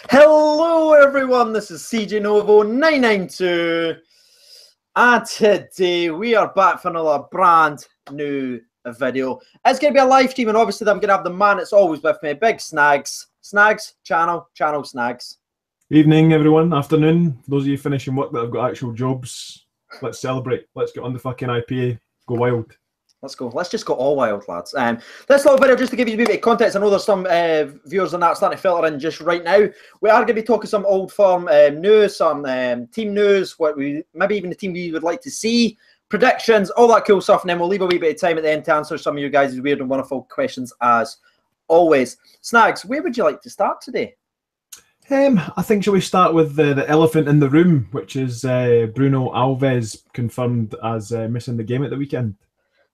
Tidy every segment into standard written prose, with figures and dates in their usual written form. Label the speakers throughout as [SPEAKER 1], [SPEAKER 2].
[SPEAKER 1] Hello everyone, this is CJ Novo 992 and today we are back for another brand new video. It's going to be a live stream and obviously I'm going to have the man that's always with me, Big Snags. Snags, channel Snags.
[SPEAKER 2] Evening everyone, afternoon. For those of you finishing work that have got actual jobs, let's celebrate. Let's get on the fucking IPA, go wild.
[SPEAKER 1] Let's go. Let's just go all wild, lads. This little video, just to give you a bit of context, I know there's some viewers on that starting to filter in just right now. We are going to be talking some old firm news, some team news, maybe even the team we would like to see, predictions, all that cool stuff, and then we'll leave a wee bit of time at the end to answer some of you guys' weird and wonderful questions as always. Snags, where would you like to start today?
[SPEAKER 2] I think shall we start with the elephant in the room, which is Bruno Alves confirmed as missing the game at the weekend.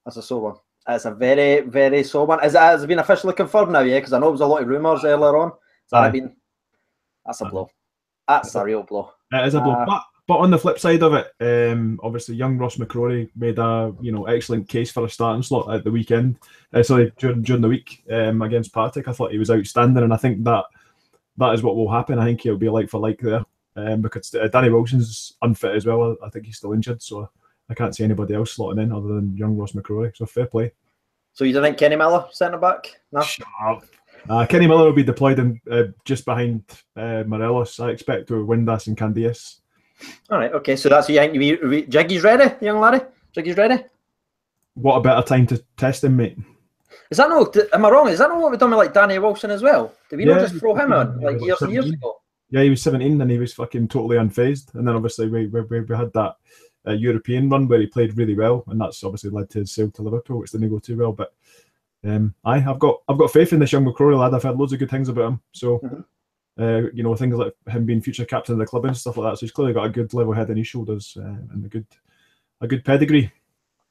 [SPEAKER 1] That's a sore one. That's a very, very sore one. Has it been officially confirmed now, yeah? Because I know there was a lot of rumours earlier on. That's a blow. That's a real blow. It
[SPEAKER 2] is a blow. But on the flip side of it, obviously young Ross McCrorie made a excellent case for a starting slot at the weekend. During the week against Partick. I thought he was outstanding, and I think that is what will happen. I think he'll be like for like there, because Danny Wilson's unfit as well. I think he's still injured, so I can't see anybody else slotting in other than young Ross McCrorie. So fair play.
[SPEAKER 1] So you don't think Kenny Miller centre back? No.
[SPEAKER 2] Shut up. Kenny Miller will be deployed in just behind Morelos. I expect to Windass and Candias.
[SPEAKER 1] All right. Okay. So that's you think Jiggy's ready, young laddie. Jiggy's ready.
[SPEAKER 2] What a better time to test him, mate.
[SPEAKER 1] Is that no? Am I wrong? Is that not what we've done with like Danny Wilson as well? Did we not just throw him on like years ago?
[SPEAKER 2] Yeah, he was 17 and he was fucking totally unfazed. And then obviously we had that European run where he played really well, and that's obviously led to his sale to Liverpool, which didn't go too well. But I've got faith in this young McCrorie lad. I've heard loads of good things about him. So things like him being future captain of the club and stuff like that. So he's clearly got a good level head on his shoulders and a good pedigree.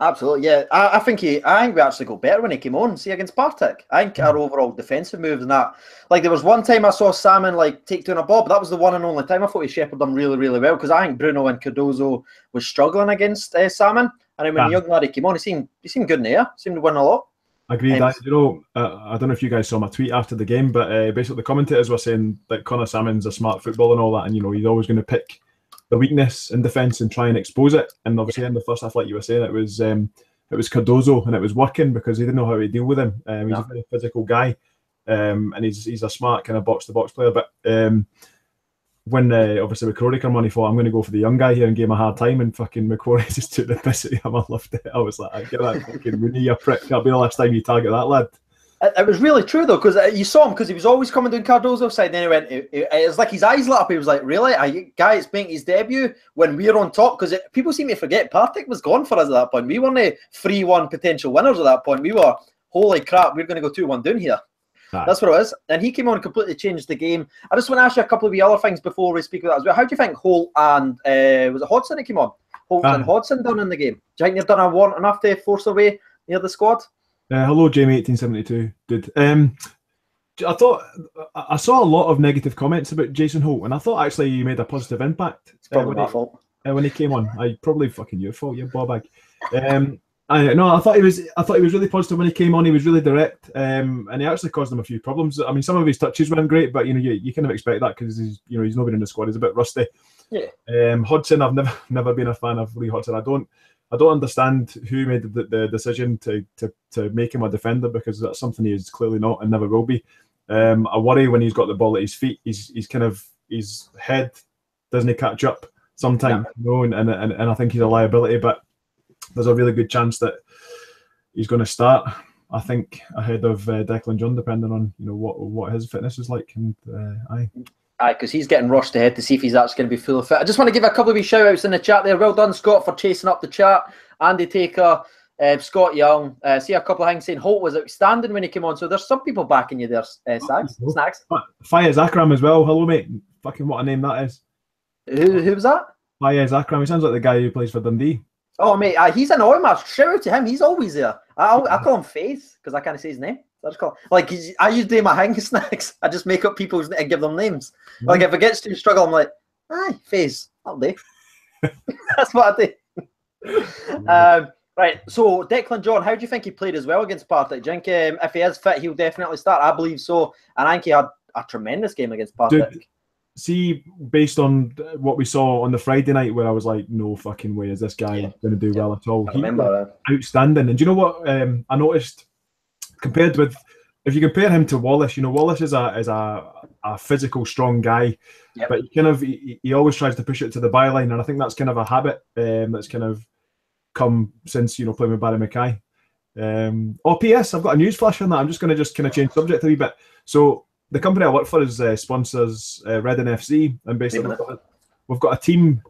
[SPEAKER 1] Absolutely, yeah. I think we actually got better when he came on. See, against Partick, I think our overall defensive moves and that. Like there was one time I saw Salmon like take down a ball, but that was the one and only time I thought he shepherded them really, really well, because I think Bruno and Cardozo was struggling against Salmon, and then when the young laddie came on, he seemed good in the air. Seemed to win a lot.
[SPEAKER 2] Agreed. I don't know if you guys saw my tweet after the game, but basically the commentators were saying that Connor Salmon's a smart footballer and all that, and he's always going to pick the weakness in defence and try and expose it. And obviously in the first half, like you were saying, it was Cardozo, and it was working because he didn't know how to deal with him. He's a very physical guy, and he's a smart kind of box-to-box player. But when obviously McCrorie came on, he thought, I'm going to go for the young guy here and give him a hard time, and fucking McCrorie just took the piss at him. I loved it. I was like, get that fucking Rooney, you prick. That'll be the last time you target that lad.
[SPEAKER 1] It was really true though, because you saw him, because he was always coming down Cardozo's side. Then he went, it was like his eyes lit up. He was like, really? Guy, it's making his debut when we're on top, because people seem to forget Partick was gone for us at that point. We weren't 3-1 potential winners at that point. We were, holy crap, we're going to go 2-1 down here. That's what it was. And he came on and completely changed the game. I just want to ask you a couple of the other things before we speak about that as well. How do you think Holt and, was it Hodgson that came on? Holt and Hodgson done in the game? Do you think they've done enough to force their way near the squad?
[SPEAKER 2] Hello, Jamie 1872. Dude, I thought I saw a lot of negative comments about Jason Holt, and I thought actually he made a positive impact.
[SPEAKER 1] It's probably my fault.
[SPEAKER 2] When he came on. Probably fucking your fault, you ball bag. I thought he was really positive when he came on. He was really direct, and he actually caused them a few problems. I mean, some of his touches weren't great, but you kind of expect that because he's not been in the squad. He's a bit rusty.
[SPEAKER 1] Yeah.
[SPEAKER 2] Hodgson, I've never been a fan of Lee Hodgson. I don't understand who made the decision to make him a defender, because that's something he is clearly not and never will be. I worry when he's got the ball at his feet. His head doesn't catch up sometimes, and I think he's a liability. But there's a really good chance that he's going to start, I think, ahead of Declan John, depending on what his fitness is like. And
[SPEAKER 1] because he's getting rushed ahead to see if he's actually going to be fully fit. I just want to give a couple of wee shout-outs in the chat there. Well done, Scott, for chasing up the chat. Andy Taker, Scott Young. See a couple of things saying Holt was outstanding when he came on. So there's some people backing you there, Snags.
[SPEAKER 2] Fayez Akram as well. Hello, mate. Fucking what a name that is.
[SPEAKER 1] Who was that?
[SPEAKER 2] Fayez Akram. He sounds like the guy who plays for Dundee.
[SPEAKER 1] Oh, mate, he's an oil match. Shout out to him. He's always there. I call him Faith because I can't say his name. I just call I use do my hang Snacks. I just make up people's and give them names. Like if it gets to struggle, I'm like, aye, Faith, that'll do. That's what I do. Right, so Declan John, how do you think he played as well against Partick? Do you think if he is fit, he'll definitely start? I believe so. And I think he had a tremendous game against Partick.
[SPEAKER 2] Dude, see, based on what we saw on the Friday night, where I was like, no fucking way is this guy going to do well at all.
[SPEAKER 1] I remember
[SPEAKER 2] outstanding. And do you know what I noticed? Compared with, if you compare him to Wallace, you know, Wallace is a physical, strong guy, but he always tries to push it to the byline, and I think that's kind of a habit that's kind of come since, you know, playing with Barry Mackay. P.S. I've got a news flash on that. I'm just going to kind of change subject a wee bit. So the company I work for is sponsors Reading FC, and basically we've got a team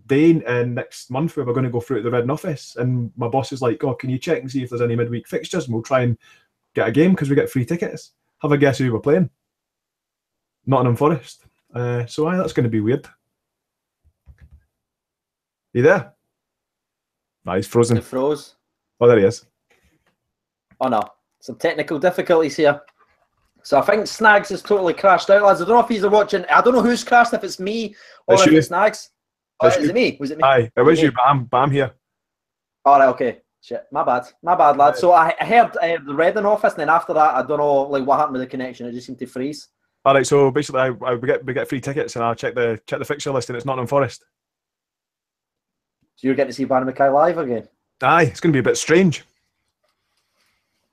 [SPEAKER 2] day next month where we're going to go through to the Reading office, and my boss is like, "Oh, can you check and see if there's any midweek fixtures, and we'll try and get a game because we get free tickets." Have a guess who we're playing? Nottingham Forest. So that's going to be weird. You there? No, he's frozen.
[SPEAKER 1] He froze.
[SPEAKER 2] Oh, there he is.
[SPEAKER 1] Oh no, some technical difficulties here. So I think Snags has totally crashed out, lads. I don't know if he's watching. I don't know who's crashed, if it's me or if it's Snags. Is it me? Was it me?
[SPEAKER 2] Aye, it was you, but I'm here.
[SPEAKER 1] All right, okay. Shit, my bad, lad. So I heard the Reading office, and then after that, I don't know like what happened with the connection. It just seemed to freeze.
[SPEAKER 2] All right, so basically, we get free tickets, and I'll check the fixture list, and it's Nottingham Forest.
[SPEAKER 1] So you're getting to see Barry Mackay live again?
[SPEAKER 2] Aye, it's going to be a bit strange.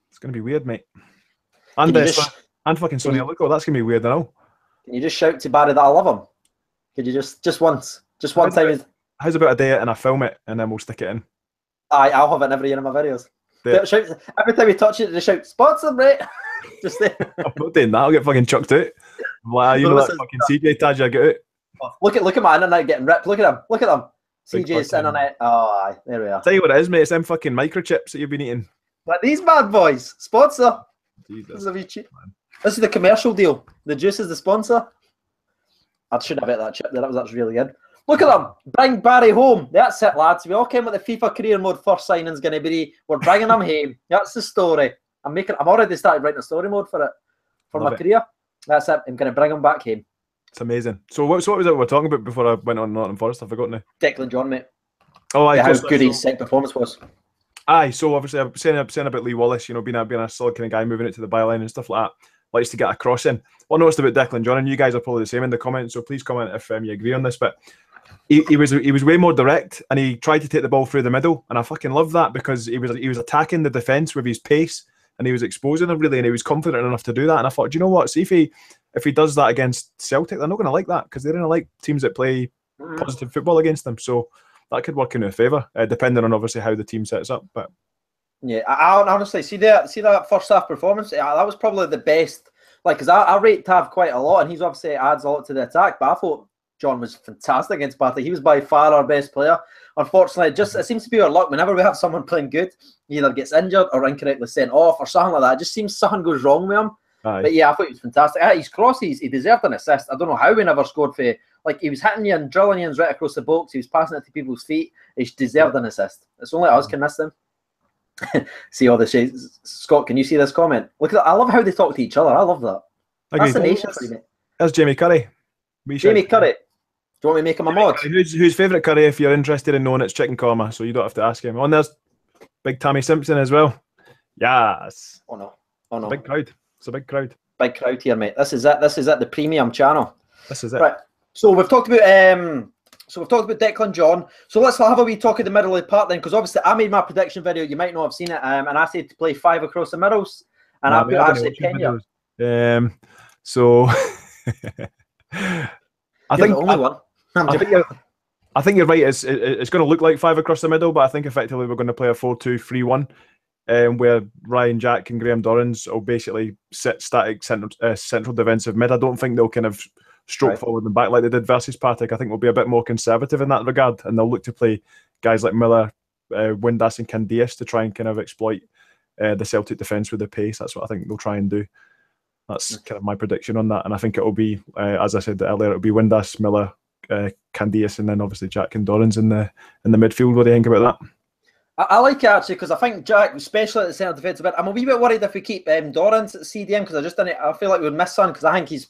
[SPEAKER 2] It's going to be weird, mate. And fucking Sonny Aluko, that's going to be weird now.
[SPEAKER 1] Can you just shout to Barry that I love him? Could you just once? Just one time?
[SPEAKER 2] How's about a day and I film it and then we'll stick it in?
[SPEAKER 1] Aye, I'll have it in every one of my videos. Shout, every time you touch it, just shout, sponsor, mate. Just there.
[SPEAKER 2] I'm not doing that, I'll get fucking chucked out. Wow, you know that fucking CJ Taj I get out.
[SPEAKER 1] Look at my internet getting ripped. Look at them. CJ's internet. Oh, aye, there we are.
[SPEAKER 2] Tell you what it is, mate, it's them fucking microchips that you've been eating.
[SPEAKER 1] Like these bad boys. Sponsor.
[SPEAKER 2] Jesus,
[SPEAKER 1] this is the commercial deal. The juice is the sponsor. I should have hit that chip there. That was actually really good. Look at them. Bring Barry home. That's it, lads. We all came with the FIFA career mode first signing's going to be. We're bringing him home. That's the story. I'm already started writing a story mode for it. For my career. That's it. I'm going to bring him back home.
[SPEAKER 2] It's amazing. So what was it we were talking about before I went on Nottingham Forest? I forgot now.
[SPEAKER 1] Declan John, mate.
[SPEAKER 2] Oh, aye.
[SPEAKER 1] How good his second performance was.
[SPEAKER 2] Aye, so obviously I'm saying about Lee Wallace, you know, being a solid kind of guy, moving it to the byline and stuff like that. Likes to get a cross in. What I noticed about Declan John, and you guys are probably the same in the comments, so please comment if you agree on this, but he was way more direct, and he tried to take the ball through the middle, and I fucking love that because he was attacking the defence with his pace, and he was exposing them really, and he was confident enough to do that. And I thought, do you know what? See if he does that against Celtic, they're not going to like that because they're going to like teams that play positive football against them. So that could work in their favour, depending on obviously how the team sets up. But
[SPEAKER 1] yeah, I honestly see that first half performance. That was probably the best. Like, because I rate Tav quite a lot, and he's obviously adds a lot to the attack. But I thought John was fantastic against Barty. He was by far our best player. Unfortunately, it seems to be our luck. Whenever we have someone playing good, he either gets injured or incorrectly sent off or something like that. It just seems something goes wrong with him. Aye. But yeah, I thought he was fantastic. His crosses, he deserved an assist. I don't know how we never scored for. Like, he was hitting you and drilling you right across the box. He was passing it to people's feet. He deserved an assist. It's only us can miss them. See all the shades. Scott, can you see this comment? Look at that. I love how they talk to each other. I love that. That's the nation for you, mate.
[SPEAKER 2] That's Jamie Curry.
[SPEAKER 1] Jamie Curry. Do you want me to make him a mod?
[SPEAKER 2] Who's favourite curry if you're interested in knowing it's chicken korma, so you don't have to ask him. There's Big Tammy Simpson as well. Yes.
[SPEAKER 1] Oh no.
[SPEAKER 2] Big crowd. It's a big crowd.
[SPEAKER 1] Big crowd here, mate. This is it. This is it. The premium channel.
[SPEAKER 2] This is it.
[SPEAKER 1] Right. So we've talked about Declan John. So let's have a wee talk at the middle of the part then, because obviously I made my prediction video. You might not have seen it, and I said to play 5 across the middles, and I put actually Kenya.
[SPEAKER 2] So I think
[SPEAKER 1] the only one.
[SPEAKER 2] I think you're right. It's going to look like 5 across the middle, but I think effectively we're going to play a 4-2-3-1, where Ryan Jack and Graham Dorrans will basically sit static central defensive mid. I don't think they'll kind of stroke forward and back like they did versus Partick. I think we'll be a bit more conservative in that regard, and they'll look to play guys like Miller, Windass and Candias to try and kind of exploit the Celtic defence with the pace. That's what I think they'll try and do. That's kind of my prediction on that, and I think it will be, as I said earlier, it'll be Windass, Miller, Candias, and then obviously Jack and Dorrans in the midfield. What do you think about that?
[SPEAKER 1] I like it actually, because I think Jack, especially at the centre defence, I'm a wee bit worried if we keep Dorrans at CDM, because I feel like we would miss one, because I think he's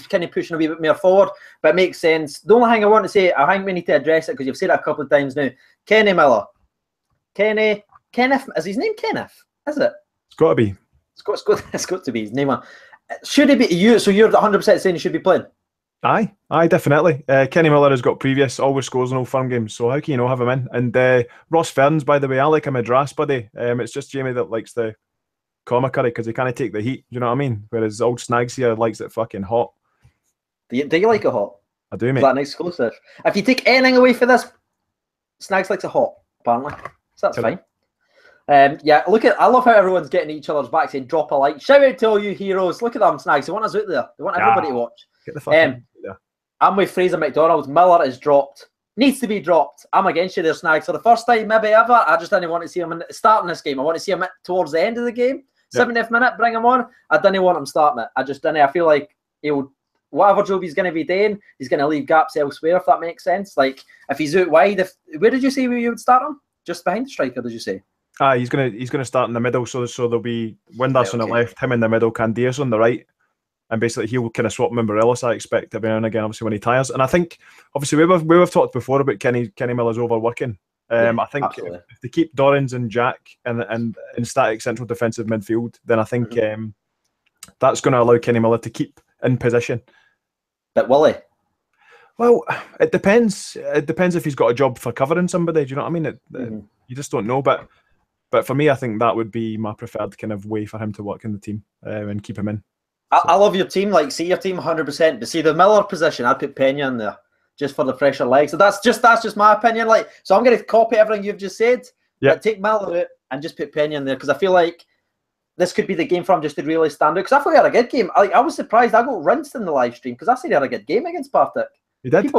[SPEAKER 1] kind of pushing a wee bit more forward, but it makes sense. The only thing I want to say, I think we need to address it, because you've said it a couple of times now. Kenny Miller. Kenneth, is his name Kenneth? Is it?
[SPEAKER 2] It's got to be.
[SPEAKER 1] It's got to be his name. Should he be you? So you're 100% saying he should be playing?
[SPEAKER 2] Aye, definitely. Kenny Miller has got previous, always scores in Old Firm games, so how can you not have him in? And Ross Ferns, by the way, I like a Madras buddy. It's just Jamie that likes the comicary because he can't take the heat. Do you know what I mean? Whereas old Snags here likes it fucking hot.
[SPEAKER 1] Do you like it hot?
[SPEAKER 2] I do, mate.
[SPEAKER 1] Is that an exclusive? If you take anything away for this, Snags likes it hot, apparently. So that's fine. Yeah, I love how everyone's getting each other's back saying drop a like. Shout out to all you heroes. Look at them, Snags. They want us out there. They want everybody to watch.
[SPEAKER 2] Get the fucking out there.
[SPEAKER 1] I'm with Fraser McDonald. Miller is dropped. Needs to be dropped. I'm against you there, Snags. For the first time maybe ever, I just didn't want to see him starting this game. I want to see him towards the end of the game. 70th minute, bring him on. I didn't want him starting it. I just didn't. I feel like he'll, whatever job he's going to be doing, he's going to leave gaps elsewhere, if that makes sense. Like, if he's out wide, where did you say you would start him? Just behind the striker, did you say?
[SPEAKER 2] He's gonna start in the middle, so there'll be Windass on the left, him in the middle, Candias on the right. And basically, he'll kind of swap him in Morelos, I expect, every now and again, obviously, when he tires. And I think, obviously, we've talked before about Kenny Miller's overworking. I think if they keep Dorrans and Jack and in static central defensive midfield, then I think that's going to allow Kenny Miller to keep in position.
[SPEAKER 1] But will he?
[SPEAKER 2] Well, it depends. It depends if he's got a job for covering somebody. Do you know what I mean? You just don't know. But for me, I think that would be my preferred kind of way for him to work in the team and keep him in.
[SPEAKER 1] I love your team, like, see your team 100%. But see the Miller position, I'd put Pena in there just for the fresher legs. So that's just my opinion. Like, so I'm going to copy everything you've just said. Yeah. Take Miller out and just put Pena in there because I feel like this could be the game for him just to really stand out. Because I thought he had a good game. I was surprised. I got rinsed in the live stream because I said he had a good game against Partick.
[SPEAKER 2] He did.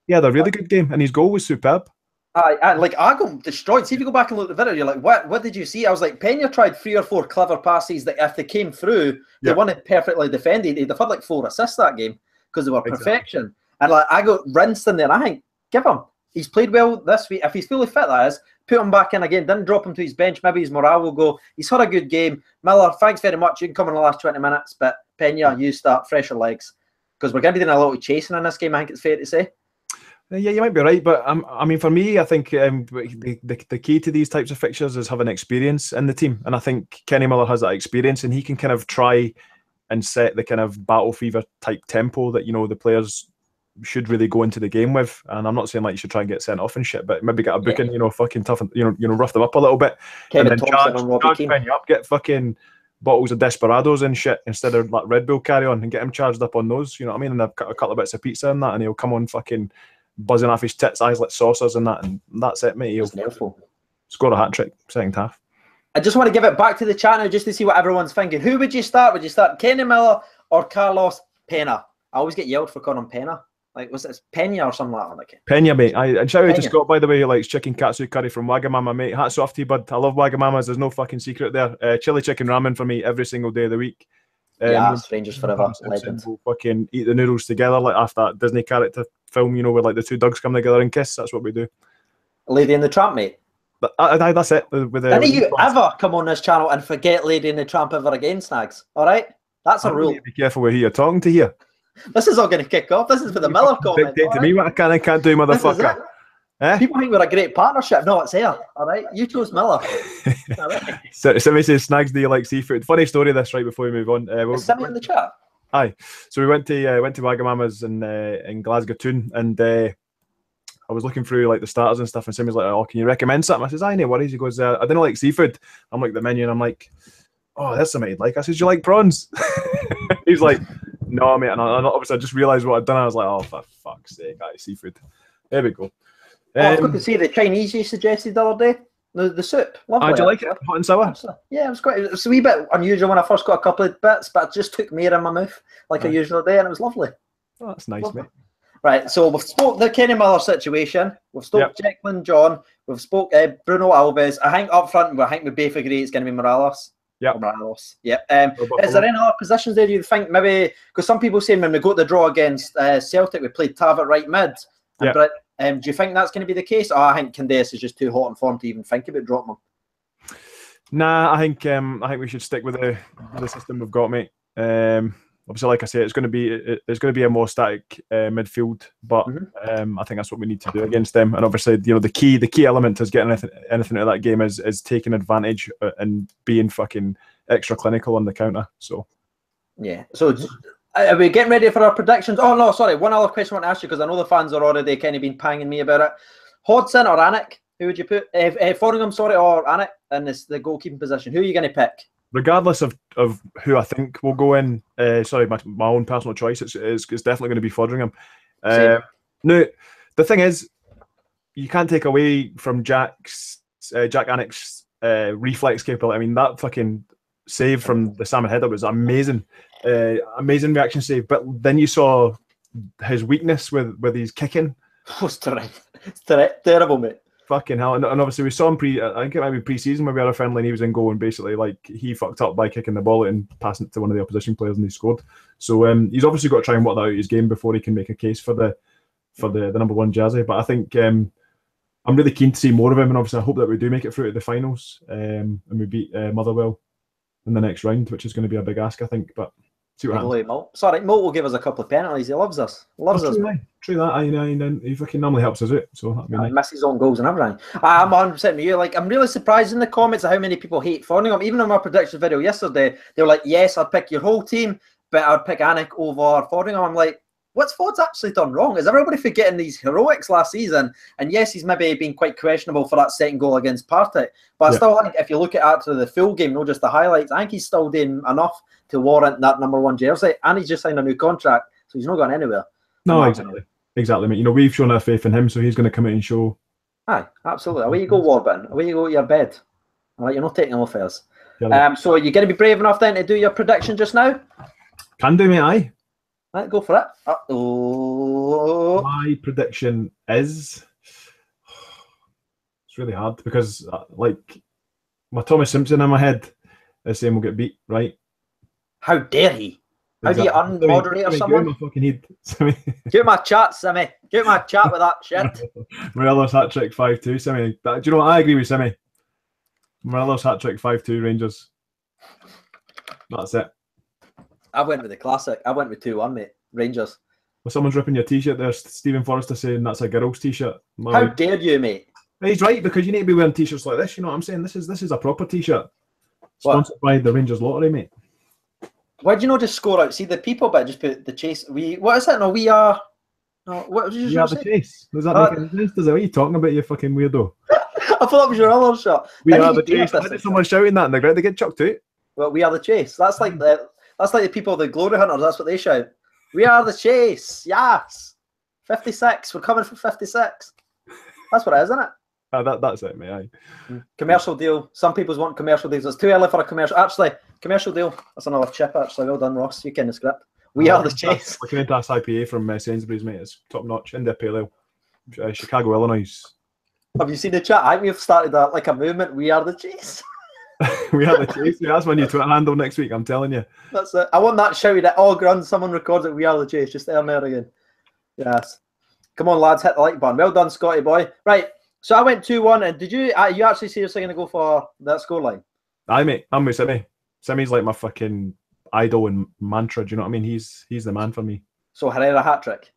[SPEAKER 2] He had a really good game, and his goal was superb.
[SPEAKER 1] I got destroyed. See if you go back and look at the video, you're like, what did you see? I was like, Pena tried 3 or 4 clever passes that if they came through, they won it perfectly defended. He'd have had like 4 assists that game because they were perfection. And like I got rinsed in there. I think, give him. He's played well this week. If he's fully fit, that is, put him back in again. Didn't drop him to his bench. Maybe his morale will go. He's had a good game. Miller, thanks very much. You can come in the last 20 minutes, but Pena, you start fresher legs. Because we're going to be doing a lot of chasing in this game, I think it's fair to say.
[SPEAKER 2] Yeah, you might be right, but I mean, for me, I think the key to these types of fixtures is having experience in the team, and I think Kenny Miller has that experience, and he can kind of try and set the kind of battle fever type tempo that the players should really go into the game with. And I'm not saying like you should try and get sent off and shit, but maybe get a booking, fucking tough, and rough them up a little bit, and then charge when you up, get fucking bottles of Desperados and shit instead of like Red Bull carry on and get him charged up on those. You know what I mean? And a couple of bits of pizza and that, and he'll come on fucking buzzing off his tits, eyes like saucers and that, and that's it, mate. He'll score a hat trick second half.
[SPEAKER 1] I just want to give it back to the chat now just to see what everyone's thinking. Who would you start? Would you start Kenny Miller or Carlos Pena? I always get yelled for calling him Pena. Like, was it Pena or something like that?
[SPEAKER 2] Pena, mate. And shout out to Scott, by the way, who likes chicken katsu curry from Wagamama, mate. Hats off to you, bud. I love Wagamamas. There's no fucking secret there. Chili chicken ramen for me every single day of the week.
[SPEAKER 1] Yeah, strangers forever. Legend.
[SPEAKER 2] We'll fucking eat the noodles together like after that Disney character film, where like the 2 dogs come together and kiss. That's what we do.
[SPEAKER 1] Lady and the Tramp, mate.
[SPEAKER 2] That's it.
[SPEAKER 1] Didn't you ever come on this channel and forget Lady and the Tramp ever again, Snags? All right? That's a rule.
[SPEAKER 2] Be careful with who you're talking to here.
[SPEAKER 1] This is all going to kick off. This is for the Miller comment.
[SPEAKER 2] Dictate to me what I can and can't do, motherfucker.
[SPEAKER 1] People think we're a great partnership. No, it's here. All right? You chose Miller. All right.
[SPEAKER 2] So somebody says, Snags, do you like seafood? Funny story this, right, before we move on.
[SPEAKER 1] Send me in the chat.
[SPEAKER 2] Aye. So we went to Wagamama's in Glasgow Toon, and I was looking through like the starters and stuff, and somebody's like, "Oh, can you recommend something?" I says, "Aye, no worries." He goes, "I didn't like seafood." I'm like the menu, and I'm like, "Oh, that's something you'd like." I says, "You like prawns?" He's like, "No, mate." And obviously I just realised what I'd done. I was like, "Oh, for fuck's sake, seafood." There we go.
[SPEAKER 1] I've got to say the Chinese you suggested the other day. The soup. Lovely.
[SPEAKER 2] Do you like it? Hot and sour?
[SPEAKER 1] Yeah, it was a wee bit unusual when I first got a couple of bits, but it just took me in my mouth like I usually do, and it was lovely.
[SPEAKER 2] Oh, that's nice, mate.
[SPEAKER 1] Right, so we've spoke the Kenny Miller situation. We've spoke Declan John. We've spoke Bruno Alves. I think up front, I think we both agree it's going to be Morales.
[SPEAKER 2] Yeah.
[SPEAKER 1] Morales. Yeah. Is there any other positions there you think maybe? Because some people say when we got the draw against Celtic, we played Tav at right mid. Yeah. Do you think that's going to be the case? Or I think Candace is just too hot in form to even think about dropping him.
[SPEAKER 2] Nah, I think we should stick with the system we've got, mate. Obviously, like I say, it's going to be a more static midfield, but I think that's what we need to do against them. And obviously, the key element is getting anything out of that game is taking advantage and being fucking extra clinical on the counter. So
[SPEAKER 1] yeah. So Are we getting ready for our predictions? Oh no, sorry. One other question I want to ask you because I know the fans are already kind of been panging me about it. Hodgson or Anik? Who would you put? Fotheringham, sorry, or Anik in the goalkeeping position? Who are you going to pick?
[SPEAKER 2] Regardless of who I think will go in, sorry, my own personal choice, it's definitely going to be Fotheringham. No, the thing is, you can't take away from Jack Anik's reflex capability. I mean, that fucking save from the salmon header was amazing. Amazing reaction save. But then you saw his weakness with his kicking.
[SPEAKER 1] It's terrible, mate.
[SPEAKER 2] Fucking hell. And obviously we saw him I think it might be pre-season where we had a friendly and he was in goal and basically like he fucked up by kicking the ball and passing it to one of the opposition players and he scored. So he's obviously got to try and work that out of his game before he can make a case for the number one jersey. But I think I'm really keen to see more of him, and obviously I hope that we do make it through to the finals and we beat Motherwell in the next round, which is going to be a big ask, I think. But see what happens.
[SPEAKER 1] Sorry, Moult will give us a couple of penalties. He loves us.
[SPEAKER 2] True that. I he fucking normally helps us out, so that'd be nice.
[SPEAKER 1] He misses his own goals and everything. I'm 100% with you. Like, I'm really surprised in the comments of how many people hate Fotheringham. Even in my prediction video yesterday, they were like, "Yes, I'd pick your whole team, but I'd pick Anik over Fotheringham." I'm like, what's Ford's actually done wrong? Is everybody forgetting these heroics last season? And yes, he's maybe been quite questionable for that second goal against Partick. But I still think if you look at actually the full game, not just the highlights, I think he's still doing enough to warrant that number one jersey. And he's just signed a new contract, so he's not going anywhere.
[SPEAKER 2] No, exactly, mate. You know, we've shown our faith in him, so he's going to come out and show.
[SPEAKER 1] Aye, absolutely. Away you go, Warbin. Away you go to your bed. All right, you're not taking offers. So are you going to be brave enough then to do your prediction just now?
[SPEAKER 2] Can do, mate. Aye.
[SPEAKER 1] Right, go for it. Uh-oh.
[SPEAKER 2] My prediction is it's really hard because like my Thomas Simpson in my head is saying we'll get beat, right?
[SPEAKER 1] How dare he? How do you unmoderate someone?
[SPEAKER 2] Get my fucking head, Sammy.
[SPEAKER 1] Get my chat, Sammy. Get my chat with that shit.
[SPEAKER 2] Morelos hat trick 5-2, Sammy. Do you know what? I agree with Sammy. Morelos hat trick 5-2 Rangers. That's it.
[SPEAKER 1] I went with the classic. I went with 2-1, mate. Rangers.
[SPEAKER 2] Well, someone's ripping your t-shirt there. Stephen Forrester saying that's a girl's t-shirt.
[SPEAKER 1] How dare you, mate?
[SPEAKER 2] He's right, because you need to be wearing t-shirts like this. You know what I'm saying? This is a proper t-shirt. Sponsored by the Rangers Lottery, mate.
[SPEAKER 1] Why do you not just score out? See the people, but just put the chase. What is it? No, we are. No, what did you say?
[SPEAKER 2] We are the chase. Does that make any sense? What are you talking about, you fucking weirdo?
[SPEAKER 1] I thought that was your other shot.
[SPEAKER 2] We are the chase. Why did someone shouting that in the ground? They get chucked out.
[SPEAKER 1] Well, we are the chase. That's like the people, the glory hunters. That's what they shout. We are the chase. Yes. 56. We're coming for 56. That's what it is, isn't it?
[SPEAKER 2] That's it, mate. Aye.
[SPEAKER 1] Commercial deal. Some people want commercial deals. It's too early for a commercial. Actually, commercial deal. That's another chip, actually. Well done, Ross. You can the script. We are the chase.
[SPEAKER 2] Looking into this IPA from Sainsbury's, mate. It's top notch. India Pale Ale. Chicago, Illinois.
[SPEAKER 1] Have you seen the chat? I think we've started a movement. We are the chase.
[SPEAKER 2] We are the chase. That's my new Twitter handle next week, I'm telling you.
[SPEAKER 1] That's it. I want that shouted at all grounds. Someone records it. We are the chase. Just there again. Yes. Come on, lads. Hit the like button. Well done, Scotty boy. Right. So I went 2-1, and did you actually seriously going to go for that scoreline?
[SPEAKER 2] Aye, mate. I'm with Simmy. Simmy's like my fucking idol and mantra. Do you know what I mean? He's the man for me. So
[SPEAKER 1] Herrera hat trick.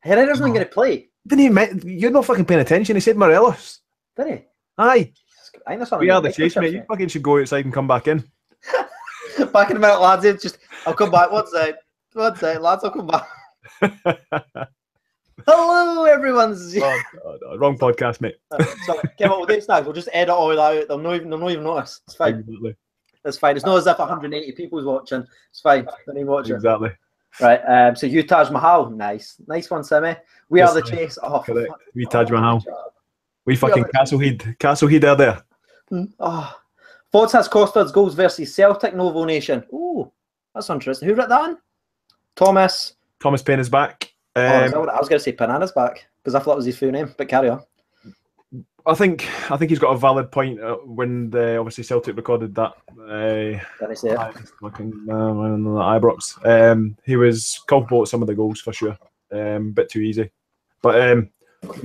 [SPEAKER 1] Herrera's not going to play.
[SPEAKER 2] Didn't he? You're not fucking paying attention. He said Morelos.
[SPEAKER 1] Did he?
[SPEAKER 2] Aye.
[SPEAKER 1] We
[SPEAKER 2] are the chase, mate. You fucking should go outside and come back in.
[SPEAKER 1] Back in a minute, lads. I'll come back. One sec, lads. I'll come back. Hello, everyone's.
[SPEAKER 2] Wrong podcast, mate.
[SPEAKER 1] Sorry, Kim, what we'll do now, we'll just edit all that out. They'll not even notice. It's fine.
[SPEAKER 2] Exactly.
[SPEAKER 1] It's fine. It's not as if 180 people's watching. It's fine. Don't even watch it.
[SPEAKER 2] Exactly.
[SPEAKER 1] Right. So you Taj Mahal, nice one, Sammy. We are the chase. Oh,
[SPEAKER 2] correct. We Taj Mahal. We fucking Castlehead are there.
[SPEAKER 1] Oh, Fords has Costard's goals versus Celtic Novo Nation. Oh, that's interesting. Who wrote that in? Thomas
[SPEAKER 2] Payne is back.
[SPEAKER 1] I was going to say Panana's back because I thought it was his full name, but carry on.
[SPEAKER 2] I think he's got a valid point when obviously Celtic recorded that.
[SPEAKER 1] Can I say it?
[SPEAKER 2] Ibrox. He was culpable at some of the goals for sure. Bit too easy, but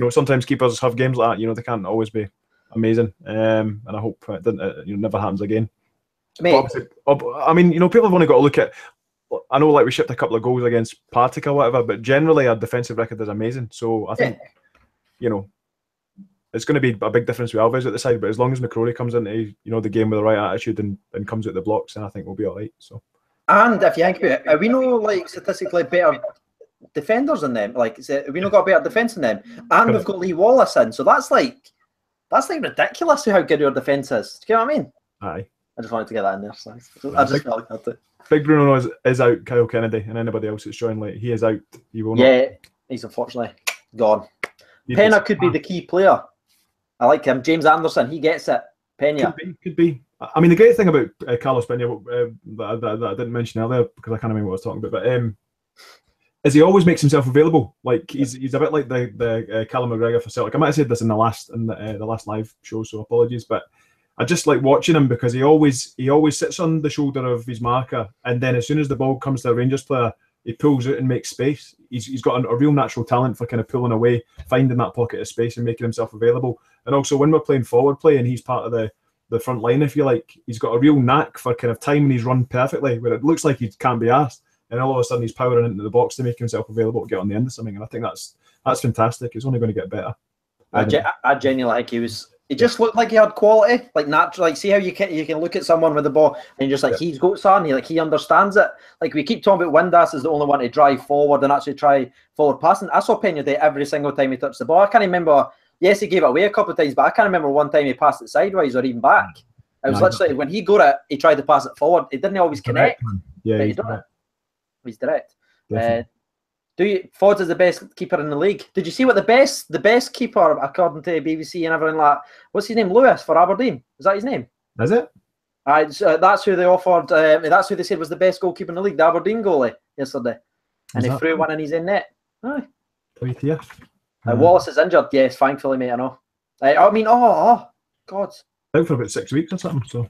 [SPEAKER 2] sometimes keepers have games like that. They can't always be amazing. And I hope it never happens again.
[SPEAKER 1] Mate.
[SPEAKER 2] I mean, people have only got to look at. I know, like, we shipped a couple of goals against Partick or whatever, but generally our defensive record is amazing. So I think, it's going to be a big difference with Alves at the side. But as long as McCrorie comes into the game with the right attitude and comes out the blocks, then I think we'll be all right. So
[SPEAKER 1] And if you think about it, are we no like statistically better defenders than them? Like, have we not got better defence than them? And we've got Lee Wallace in, so that's like ridiculous how good your defence is. Do you know what I mean?
[SPEAKER 2] Aye.
[SPEAKER 1] I just wanted to get that in there. So I just felt like that.
[SPEAKER 2] Big Bruno is out. Kyle Kennedy and anybody else that's joined late, he is out. He will not.
[SPEAKER 1] Yeah, he's unfortunately gone. Pena could be the key player. I like him. James Anderson, he gets it. Pena.
[SPEAKER 2] Could be. I mean, the great thing about Carlos Pena that I didn't mention earlier because I can't remember what I was talking about, but is he always makes himself available. Like he's a bit like the Callum McGregor for Celtic. I might have said this in the last live show, so apologies, but I just like watching him because he always sits on the shoulder of his marker, and then as soon as the ball comes to a Rangers player, he pulls out and makes space. He's got a real natural talent for kind of pulling away, finding that pocket of space and making himself available. And also when we're playing forward play and he's part of the front line, if you like, he's got a real knack for kind of timing his run perfectly, where it looks like he can't be asked, and all of a sudden he's powering into the box to make himself available to get on the end of something. And I think that's fantastic. It's only going to get better.
[SPEAKER 1] I genuinely think he just looked like he had quality, like natural. Like, see how you can look at someone with the ball and you're just like, he's got something. He understands it. Like we keep talking about Windass is the only one to drive forward and actually try forward passing. I saw Pena do it every single time he touched the ball. I can't remember. Yes, he gave it away a couple of times, but I can't remember one time he passed it sideways or even back. It was literally when he got it, he tried to pass it forward. It didn't always connect.
[SPEAKER 2] Yeah,
[SPEAKER 1] he's direct. Fods is the best keeper in the league. Did you see what the best keeper according to BBC and everything like? What's his name? Lewis for Aberdeen. Is that his name?
[SPEAKER 2] Is it?
[SPEAKER 1] That's who they offered. That's who they said was the best goalkeeper in the league, the Aberdeen goalie yesterday, and he threw one in his own net. Aye. Wallace is injured. Yes, thankfully, mate. I know. I mean, God.
[SPEAKER 2] Out for about 6 weeks or something. So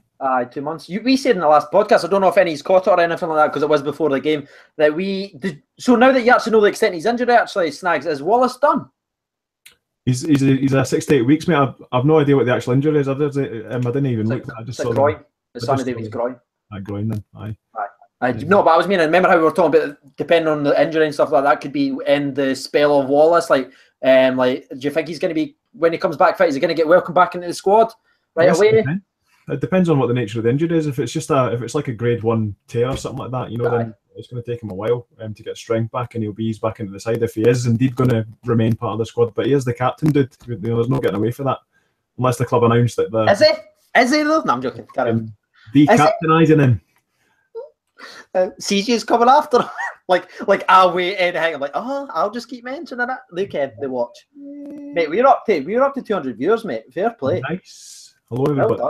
[SPEAKER 1] 2 months. We said in the last podcast, I don't know if any's caught it or anything like that because it was before the game, that we did. So now that you actually know the extent of his injury, actually, Snags, is Wallace done?
[SPEAKER 2] He's 6 to 8 weeks, mate. I've no idea what the actual injury is. I didn't even look. I just saw groin.
[SPEAKER 1] It's Sonny Davies' groin.
[SPEAKER 2] Groin then. Aye.
[SPEAKER 1] No, but I was meaning, remember how we were talking about depending on the injury and stuff like that could be in the spell of Wallace. Like, do you think he's going to be, when he comes back fit, is he going to get welcomed back into the squad right away?
[SPEAKER 2] It depends on what the nature of the injury is. If it's like a grade 1 tear or something like that, then it's going to take him a while to get strength back, and he'll be eased back into the side if he is indeed going to remain part of the squad. But he is the captain, dude. There's no getting away for that unless the club announced that.
[SPEAKER 1] Is he though? No, I'm joking.
[SPEAKER 2] Decapitanising him.
[SPEAKER 1] CG's coming after him. like I'll wait anything. I'm like, I'll just keep mentioning it. They can, they watch. Mate, we're up to 200 viewers, mate. Fair play.
[SPEAKER 2] Nice. Hello, everybody.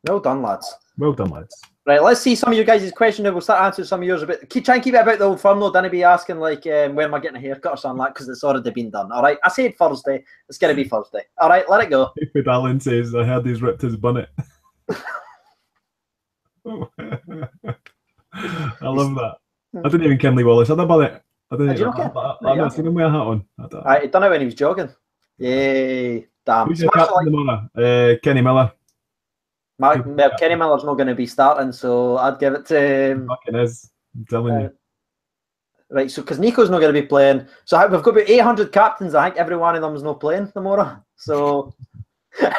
[SPEAKER 1] Well done, lads.
[SPEAKER 2] Well done, lads.
[SPEAKER 1] Right, let's see some of you guys' questions. We'll start answering some of yours a bit. Try and keep it about the Old Firm though. Don't be asking like when am I getting a haircut or something like, because it's already been done. All right, I said Thursday. It's gonna be Thursday. All right, let it go.
[SPEAKER 2] If Alan says, I heard he's ripped his bonnet. I love that. I didn't even ken Lee Wallace had a bonnet. I've not seen him with a hat on.
[SPEAKER 1] I don't know when he was jogging. Yay! Damn.
[SPEAKER 2] Who's your captain tomorrow? Kenny Miller.
[SPEAKER 1] Kenny Miller's not going to be starting, so I'd give it to.
[SPEAKER 2] Fucking is. I'm telling you.
[SPEAKER 1] Right, so because Nico's not going to be playing, so we've got about 800 captains. I think every one of them is not playing tomorrow. So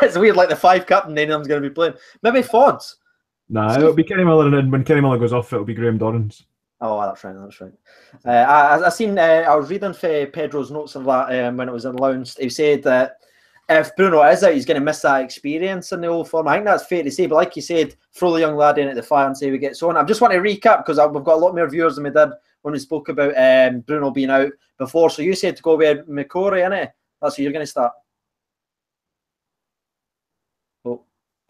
[SPEAKER 1] it's weird. Like the 5 captains, none of them's going to be playing. Maybe Fods.
[SPEAKER 2] Nah, it'll be Kenny Miller, and then when Kenny Miller goes off, it'll be Graham Dorrans.
[SPEAKER 1] Oh, that's right. I seen. I was reading for Pedro's notes of that when it was announced. He said that if Bruno is out, he's going to miss that experience in the Old Firm. I think that's fair to say. But like you said, throw the young lad in at the fire and say we get so on. I just want to recap because we've got a lot more viewers than we did when we spoke about Bruno being out before. So you said to go with McCrorie, innit? That's who you're going to start. Oh,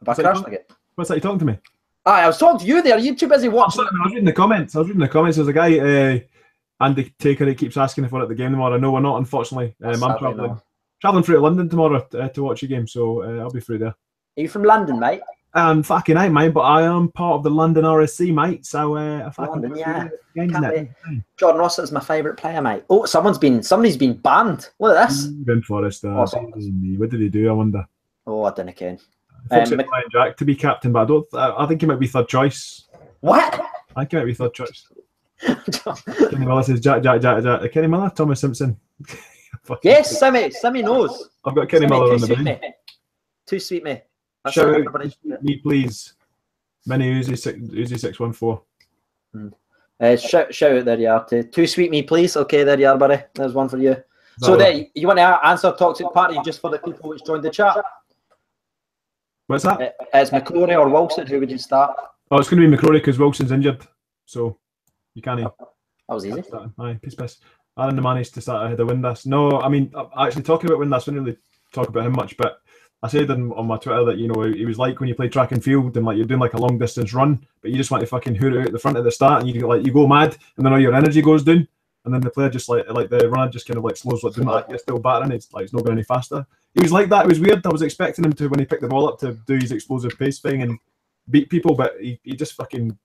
[SPEAKER 1] have I crashed again?
[SPEAKER 2] What's that? You talking to me?
[SPEAKER 1] I was talking to you there. Are you too busy watching?
[SPEAKER 2] I was reading the comments. There's a guy, Andy Taker, he keeps asking if we're at the game tomorrow. No, we're not, unfortunately. I'm travelling through to London tomorrow to watch a game, so I'll be through there.
[SPEAKER 1] Are you from London, mate?
[SPEAKER 2] I'm fucking out, mate, but I am part of the London RSC, mate. So
[SPEAKER 1] London, yeah. Jordan Ross is my favourite player, mate. Oh, somebody's been banned. Look at this.
[SPEAKER 2] Ben Forrest. What did he do? I wonder.
[SPEAKER 1] Oh, I don't know, Ken.
[SPEAKER 2] Ryan Jack to be captain, but I think he might be third choice.
[SPEAKER 1] What?
[SPEAKER 2] I think he might be third choice. Kenny Miller says Jack. Kenny Miller, Thomas Simpson.
[SPEAKER 1] Yes, Simmy knows.
[SPEAKER 2] I've got Kenny Miller on the brain.
[SPEAKER 1] Too sweet, mate.
[SPEAKER 2] Shout out me, please. Mini Uzi 614.
[SPEAKER 1] Shout out there you are to Too Sweet Me Please. Okay, there you are, buddy. There's one for you. So there, you want to answer Toxic Party just for the people which joined the chat?
[SPEAKER 2] What's that?
[SPEAKER 1] It's McCrorie or Wilson. Who would you start?
[SPEAKER 2] Oh, it's going to be McCrorie because Wilson's injured, so you can't.
[SPEAKER 1] That was easy.
[SPEAKER 2] Aye, piss. Alan managed to start ahead of Windass. No, I mean, actually talking about Windass, we didn't really talk about him much, but I said on my Twitter that, you know, he was like when you play track and field and like you're doing like a long distance run, but you just want to fucking hoot it out the front at the start and you go mad and then all your energy goes down and then the player just like the runner just kind of like slows down, like you're still battering, it's like it's not going any faster. He was like that. It was weird. I was expecting him to, when he picked the ball up, to do his explosive pace thing and beat people, but he just fucking,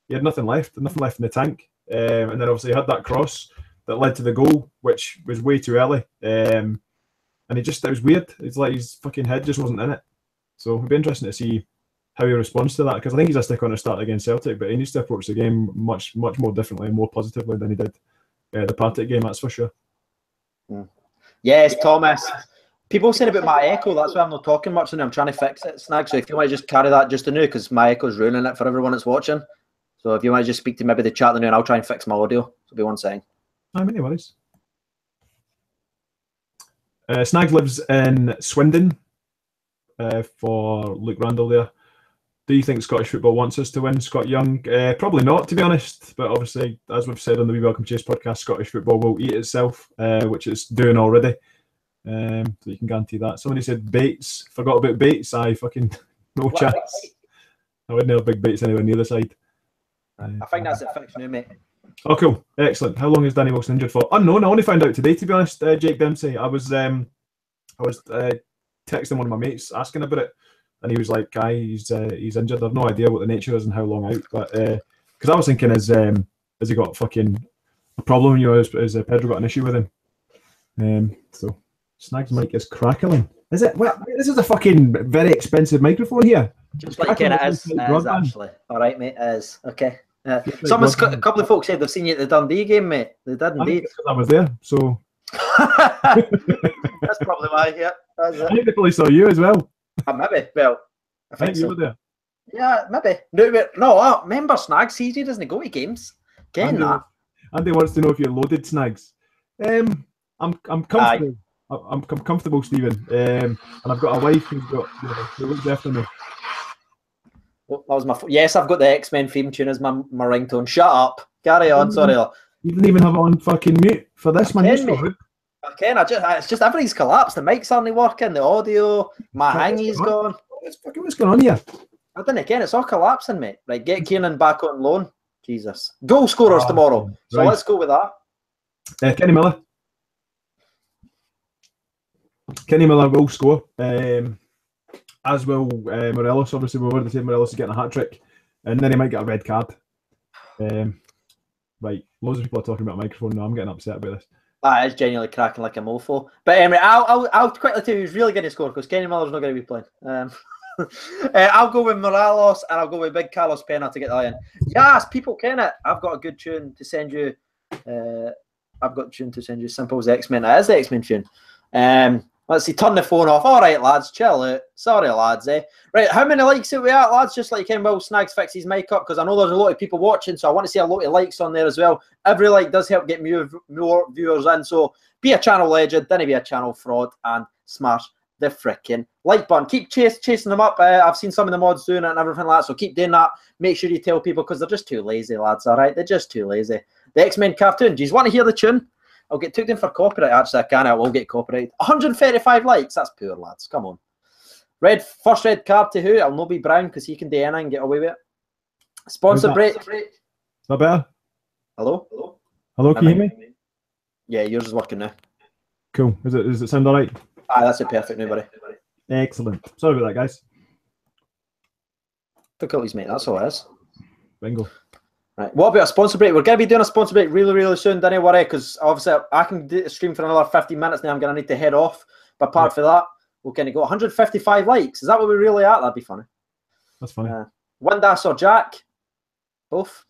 [SPEAKER 2] he had nothing left in the tank. And then obviously he had that cross that led to the goal, which was way too early. And it was weird. It's like his fucking head just wasn't in it. So it'd be interesting to see how he responds to that, because I think he's a stick on a start against Celtic, but he needs to approach the game much more differently and more positively than he did the Partick game, that's for sure.
[SPEAKER 1] Yes, Thomas. People saying about my echo, that's why I'm not talking much and I'm trying to fix it, Snag. So if you want to just carry that just to know, because my echo's ruining it for everyone that's watching. So if you want to just speak to maybe the chat now, and I'll try and fix my audio. So it'll be 1 second.
[SPEAKER 2] Many worries. Snag lives in Swindon for Luke Randall there. Do you think Scottish football wants us to win, Scott Young? Probably not, to be honest. But obviously, as we've said on the We Welcome Chase podcast, Scottish football will eat itself, which it's doing already. So you can guarantee that. Somebody said Bates. Forgot about Bates. Fucking no chance. I wouldn't have big Bates anywhere near the side.
[SPEAKER 1] I think that's it fixed now, mate.
[SPEAKER 2] Oh, cool. Excellent. How long is Danny Wilson injured for? Unknown. I only found out today, to be honest, Jake Dempsey. I was texting one of my mates asking about it, and he was like, he's injured. I've no idea what the nature is and how long out. But because I was thinking, has he got fucking a problem? You know, has Pedro got an issue with him? So Snag's mic is crackling. Is it? Well, this is a fucking very expensive microphone here.
[SPEAKER 1] Just like it is actually. All right, mate. It is okay. A couple of folks said they've seen you at the Dundee game, mate. They did indeed.
[SPEAKER 2] I was there, so
[SPEAKER 1] that's probably why. Yeah, that's it.
[SPEAKER 2] I think they probably saw you as well.
[SPEAKER 1] Maybe. Well, I think
[SPEAKER 2] you
[SPEAKER 1] so.
[SPEAKER 2] were there.
[SPEAKER 1] Yeah, maybe. No, remember Snags. CJ doesn't go to games. Getting that.
[SPEAKER 2] Andy wants to know if you're loaded, Snags. I'm comfortable. I'm comfortable, Stephen. And I've got a wife who's got who looks after me.
[SPEAKER 1] That was my yes. I've got the X-Men theme tune as my ringtone. Shut up. Carry on. Sorry.
[SPEAKER 2] You didn't even have it on fucking mute for this, man.
[SPEAKER 1] It's just everything's collapsed. The mic's aren't working. The audio. My hangy's gone.
[SPEAKER 2] What's going on here?
[SPEAKER 1] I don't know. Again, it's all collapsing, mate. Right, get Kiernan back on loan. Jesus. Goal scorers tomorrow. So let's go with that.
[SPEAKER 2] Kenny Miller. Kenny Miller will score. As will Morelos. Obviously, we've already said Morelos is getting a hat-trick. And then he might get a red card. Right, loads of people are talking about a microphone now. I'm getting upset about this.
[SPEAKER 1] It's genuinely cracking like a mofo. But anyway, I'll quickly tell you who's really going to score, because Kenny Miller's not going to be playing. I'll go with Morelos, and I'll go with Big Carlos Pena to get that in. Yes, people can it. I've got a good tune to send you. Simple as X-Men. It is the X-Men tune. Let's see, turn the phone off. All right, lads, chill out. Sorry, lads, Right, how many likes are we at, lads? Just like Ken Will Snags fix his mic up, because I know there's a lot of people watching, so I want to see a lot of likes on there as well. Every like does help get more viewers in, so be a channel legend, then be a channel fraud, and smash the freaking like button. Keep chasing them up. I've seen some of the mods doing it and everything like that, so keep doing that. Make sure you tell people, because they're just too lazy, lads, all right? They're just too lazy. The X-Men cartoon, do you want to hear the tune? I'll get took in for copyright. Actually, I can. I will get copyright. 135 likes. That's poor, lads. Come on. First red card to who? I'll not be Brown, because he can do anything and get away with it. Sponsor break.
[SPEAKER 2] Not better.
[SPEAKER 1] Hello?
[SPEAKER 2] Hello, can you hear me?
[SPEAKER 1] Yeah, yours is working now.
[SPEAKER 2] Cool. Does it sound all right?
[SPEAKER 1] That's it. Perfect now, buddy.
[SPEAKER 2] Excellent. Sorry about that, guys.
[SPEAKER 1] Difficulties, mate. That's all it is.
[SPEAKER 2] Bingo.
[SPEAKER 1] Right. What about a sponsor break? We're going to be doing a sponsor break really, really soon. Don't worry, because obviously I can do a stream for another 15 minutes now. I'm going to need to head off. But apart from that, we're going to go 155 likes. Is that what we're really at? That'd be funny.
[SPEAKER 2] That's funny.
[SPEAKER 1] Windass or Jack? Both?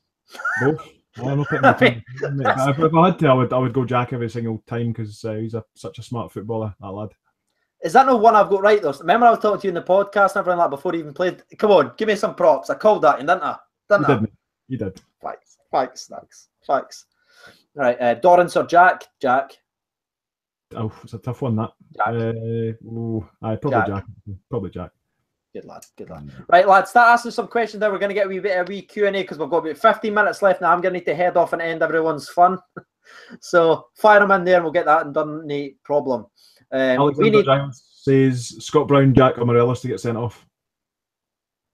[SPEAKER 2] Both. I'm not putting if I had to, I would go Jack every single time, because he's such a smart footballer, that lad.
[SPEAKER 1] Is that not one I've got right, though? Remember I was talking to you in the podcast and everything like that before he even played? Come on, give me some props. I called that, didn't I?
[SPEAKER 2] You did.
[SPEAKER 1] Right. Thanks, Snags. Thanks. All right, Dorrance or Jack? Jack.
[SPEAKER 2] Oh, it's a tough one, that.
[SPEAKER 1] Jack.
[SPEAKER 2] Probably Jack. Probably Jack.
[SPEAKER 1] Good lad, good lad. Right, lads, start asking some questions now. We're going to get a wee Q&A because we've got about 15 minutes left now. I'm going to need to head off and end everyone's fun. So fire them in there and we'll get that done, no problem.
[SPEAKER 2] Alexander Giles says, Scott Brown, Jack, or Morelos to get sent off.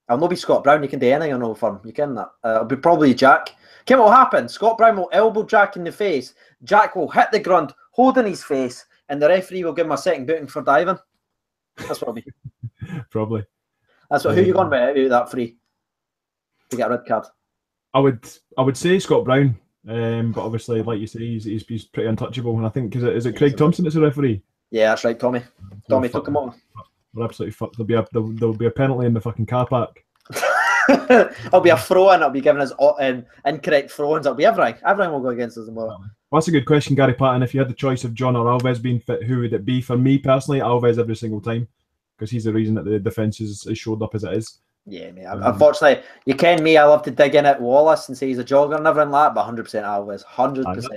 [SPEAKER 1] I'll not be Scott Brown. You can do anything on Old Firm. You can that. It'll be probably Jack. Okay, what will happen? Scott Brown will elbow Jack in the face. Jack will hit the ground, holding his face, and the referee will give him a second booting for diving. That's what it'll be.
[SPEAKER 2] Probably.
[SPEAKER 1] That's what. Who you going with out of that free to get a red card?
[SPEAKER 2] I would say Scott Brown, but obviously, like you say, he's pretty untouchable. And I think is it Craig Thompson that's a referee?
[SPEAKER 1] Yeah, that's right, Tommy. Tommy took him off.
[SPEAKER 2] We're absolutely fucked. There'll be a penalty in the fucking car park.
[SPEAKER 1] It'll be a throw-in. It'll be giving us incorrect throw-ins. It'll be everything. Everything will go against us tomorrow.
[SPEAKER 2] Well, that's a good question, Gary Patton. If you had the choice of John or Alves being fit, who would it be? For me personally, Alves every single time, because he's the reason that the defence is showed up as it is.
[SPEAKER 1] Yeah, mate. Unfortunately, you ken me. I love to dig in at Wallace and say he's a jogger and everything like that, but 100% Alves. 100%.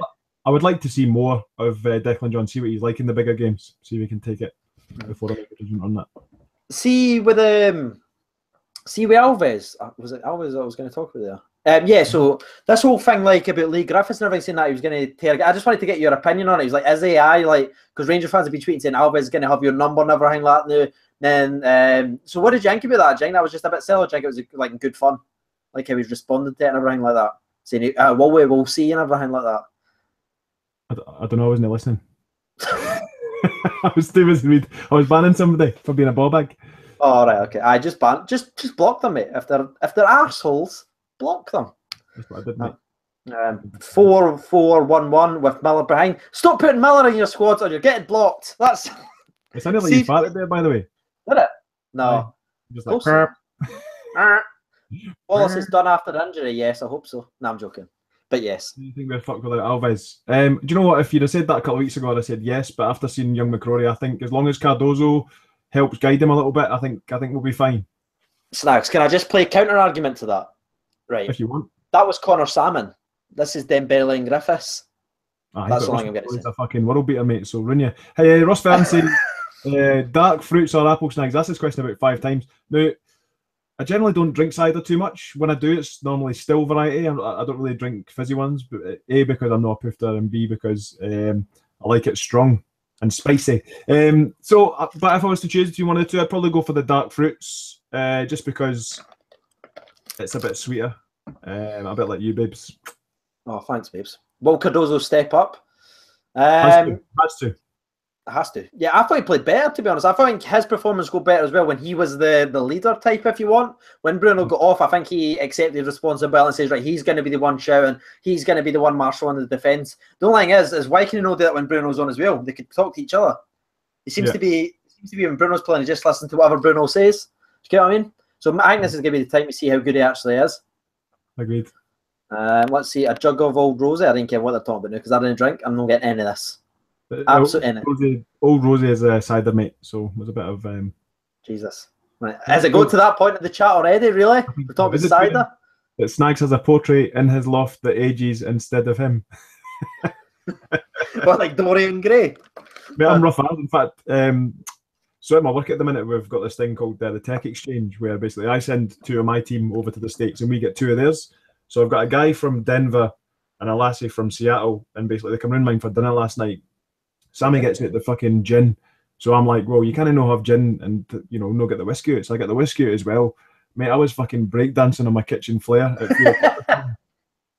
[SPEAKER 2] I would like to see more of Declan John, see what he's like in the bigger games, see if we can take it before I make a decision on that.
[SPEAKER 1] See with Alves, was it Alves I was going to talk about there? Yeah, so this whole thing like about Lee Griffiths and everything saying that he was going to tear. I just wanted to get your opinion on it. He was like, is AI like, because Ranger fans have been tweeting saying Alves is going to have your number and everything like that now. Then, so what did you think about that? Do you think that was just a bit silly? Do you think it was like good fun, like how he's responded to it and everything like that, saying we'll see and everything like that.
[SPEAKER 2] I don't know. I wasn't listening. I was too busy read. I was banning somebody for being a ball bag.
[SPEAKER 1] Oh right, okay. I just ban. Just block them, mate. If they're assholes, block them.
[SPEAKER 2] That's what I did, mate.
[SPEAKER 1] 4-4-1-1 with Miller behind. Stop putting Miller in your squads or you're getting blocked. That's.
[SPEAKER 2] It sounded like you farted there, by the way.
[SPEAKER 1] Did it? No.
[SPEAKER 2] Just like.
[SPEAKER 1] Wallace is done after the injury. Yes, I hope so. No, I'm joking. But yes.
[SPEAKER 2] Do you think we're fucked without Alves? Do you know what? If you'd have said that a couple of weeks ago, I'd have said yes. But after seeing young McCrorie, I think as long as Cardozo helps guide him a little bit, I think we'll be fine.
[SPEAKER 1] Snags, can I just play counter argument to that? Right.
[SPEAKER 2] If you want.
[SPEAKER 1] That was Connor Salmon. This is Dembele and Griffiths. That's all I'm going to say.
[SPEAKER 2] He's a fucking world beater, mate. So run you. Hey, Ross Fancy, dark fruits or apple snags? That's his question about 5 times. Now, I generally don't drink cider too much. When I do, it's normally still variety. I don't really drink fizzy ones, but A, because I'm not a poofter, and B, because I like it strong and spicy. But if I was to choose between one of the two, I'd probably go for the dark fruits, just because it's a bit sweeter. A bit like you, babes.
[SPEAKER 1] Oh, thanks, babes. Will Cardozo step up? Has to. Yeah, I thought he played better, to be honest. I thought his performance go better as well when he was the leader type, if you want. When Bruno got off, I think he accepted responsibility and says, right, he's going to be the one shouting, he's going to be the one marshalling the defence. The only thing is why can you not do that when Bruno's on as well? They could talk to each other. It seems to be when Bruno's playing, he just listen to whatever Bruno says. Do you get what I mean? So I think this is going to be the time to see how good he actually is.
[SPEAKER 2] Agreed.
[SPEAKER 1] Let's see, a jug of Old Rosie. I didn't care what they're talking about now because I didn't drink. I'm not getting any of this. Absolutely.
[SPEAKER 2] Old Rosie is a cider, mate, so it was a bit of
[SPEAKER 1] Jesus. Right. Has it got to that point in the chat already, really? We're talking about cider?
[SPEAKER 2] That Snags has a portrait in his loft that ages instead of him.
[SPEAKER 1] What, like Dorian Gray?
[SPEAKER 2] Mate, I'm rough out. In fact, so at my work at the minute, we've got this thing called the Tech Exchange, where basically I send 2 of my team over to the States and we get 2 of theirs. So I've got a guy from Denver and a lassie from Seattle, and basically they come round mine for dinner last night. Sammy gets me the fucking gin. So I'm like, well, you can't not have gin and, not get the whiskey out. So I get the whiskey out as well. Mate, I was fucking breakdancing on my kitchen flare.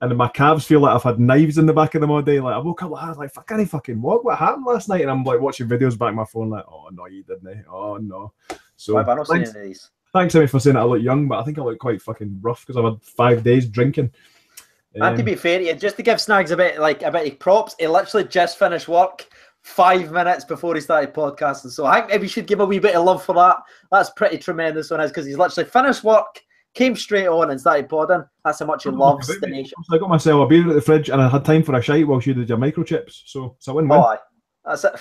[SPEAKER 2] And my calves feel like I've had knives in the back of them all day. Like, I woke up like, I can't fucking walk. What happened last night? And I'm like watching videos back on my phone like, oh, no, you didn't. Oh, no. So
[SPEAKER 1] I've not seen any of these.
[SPEAKER 2] Thanks, Sammy, for saying that I look young, but I think I look quite fucking rough because I've had 5 days drinking.
[SPEAKER 1] And to be fair, just to give Snags a bit of props, he literally just finished work 5 minutes before he started podcasting. So I think maybe we should give a wee bit of love for that. That's pretty tremendous on us because he's literally finished work, came straight on and started podding. That's how much he loves the nation.
[SPEAKER 2] I got myself a beer at the fridge and I had time for a shite while she did your microchips. So it's a win-win.
[SPEAKER 1] Oh, aye. That's it.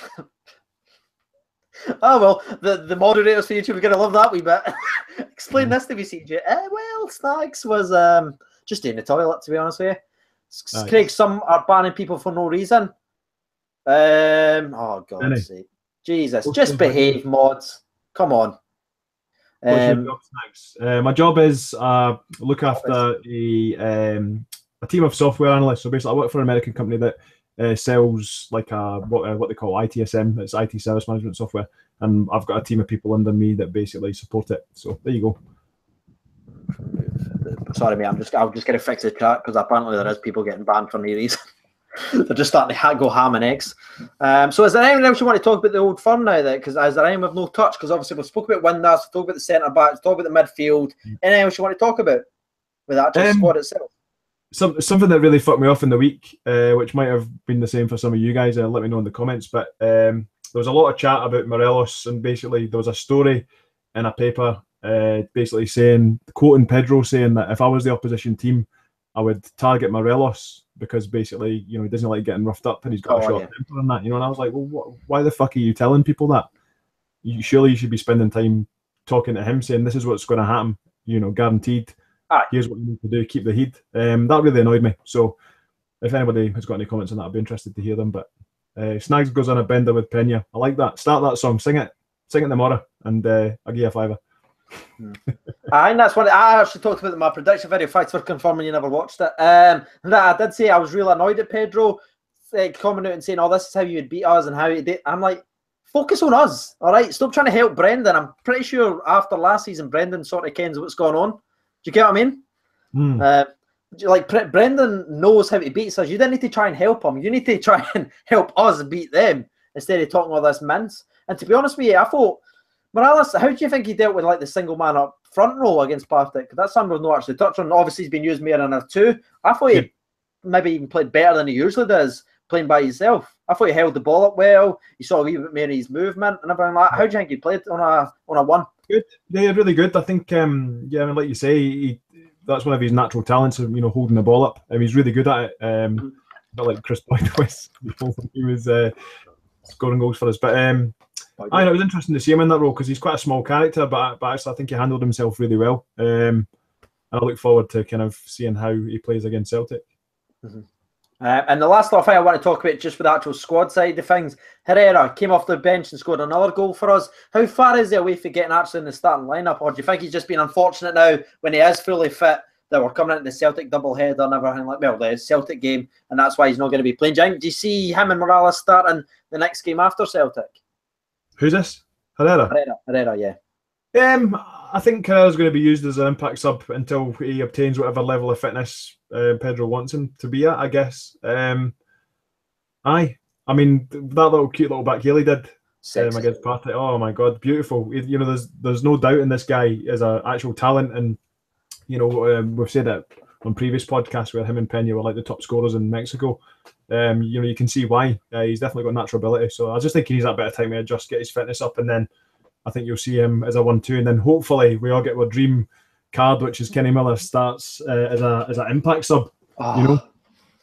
[SPEAKER 1] Oh, well, the moderators for YouTube are going to love that wee bit. Explain this to me, CJ. Well, Snags was just in the toilet, to be honest with Craig, some are banning people for no reason. Oh, God's sake. Jesus, just behave, mods. Come on.
[SPEAKER 2] What's your job, Snags? My job is look after a team of software analysts. So basically, I work for an American company that sells like what they call ITSM. It's IT service management software, and I've got a team of people under me that basically support it. So there you go.
[SPEAKER 1] Sorry, mate. I'm just going to fix the chat because apparently there is people getting banned for no reason. They're just starting to go ham and eggs. So is there anything else you want to talk about the Old Firm now? Because is there anything with no touch? Because obviously we've spoken about Winders, we've talked about the centre backs, talked about the midfield. Anything else you want to talk about with that squad itself?
[SPEAKER 2] Something that really fucked me off in the week, which might have been the same for some of you guys. Let me know in the comments. But there was a lot of chat about Morelos, and basically there was a story in a paper basically saying, quoting Pedro, saying that if I was the opposition team, I would target Morelos because basically, you know, he doesn't like getting roughed up and he's got a short temper and that, you know. And I was like, well, why the fuck are you telling people that? Surely you should be spending time talking to him, saying this is what's going to happen, you know, guaranteed. Here's what you need to do, keep the heat. That really annoyed me. So if anybody has got any comments on that, I'd be interested to hear them. But Snags goes on a bender with Pena. I like that. Start that song, sing it tomorrow, and I'll give you a $5.
[SPEAKER 1] I think that's what I actually talked about in my prediction video. Thanks for confirming you never watched it. I did say I was really annoyed at Pedro coming out and saying, "Oh, this is how you would beat us," and how he did. I'm like, focus on us, all right? Stop trying to help Brendan. I'm pretty sure after last season, Brendan sort of kens what's going on. Do you get what I mean? Like Brendan knows how he beats us. You don't need to try and help him. You need to try and help us beat them instead of talking all this mince. And to be honest with you, I thought, Morales, how do you think he dealt with like the single man up front row against Partick? That's something we've not actually touched on. Obviously, he's been used more in a two. I thought he maybe even played better than he usually does, playing by himself. I thought he held the ball up well. He saw a wee bit more of his movement and everything like that. How do you think he played on a one?
[SPEAKER 2] Good. Yeah, really good. I think, I mean, like you say, that's one of his natural talents of, you know, holding the ball up. He's really good at it. Not like Chris Boyd was. He was scoring goals for us. But I know it was interesting to see him in that role because he's quite a small character, but actually I think he handled himself really well. And I look forward to kind of seeing how he plays against Celtic.
[SPEAKER 1] And the last little thing I want to talk about, just with the actual squad side of things, Herrera came off the bench and scored another goal for us. How far is he away from getting actually in the starting lineup, or do you think he's just been unfortunate now when he is fully fit that we're coming into the Celtic doubleheader and everything like the Celtic game, and that's why he's not going to be playing? Do you see him and Morales starting the next game after Celtic?
[SPEAKER 2] Who's this? Herrera?
[SPEAKER 1] Herrera, yeah.
[SPEAKER 2] I think Herrera's going to be used as an impact sub until he obtains whatever level of fitness Pedro wants him to be at, I guess. I mean, that little cute little back heel he did against Partick. Oh my God, beautiful. You know, there's no doubt in this guy is an actual talent, and you know, we've said it on previous podcasts where him and Pena were like the top scorers in Mexico. You know, you can see why. He's definitely got natural ability. So I just think he needs that bit of time to adjust, get his fitness up, and then I think you'll see him as a 1-2, and then hopefully we all get our dream card, which is Kenny Miller starts as an impact sub. You know,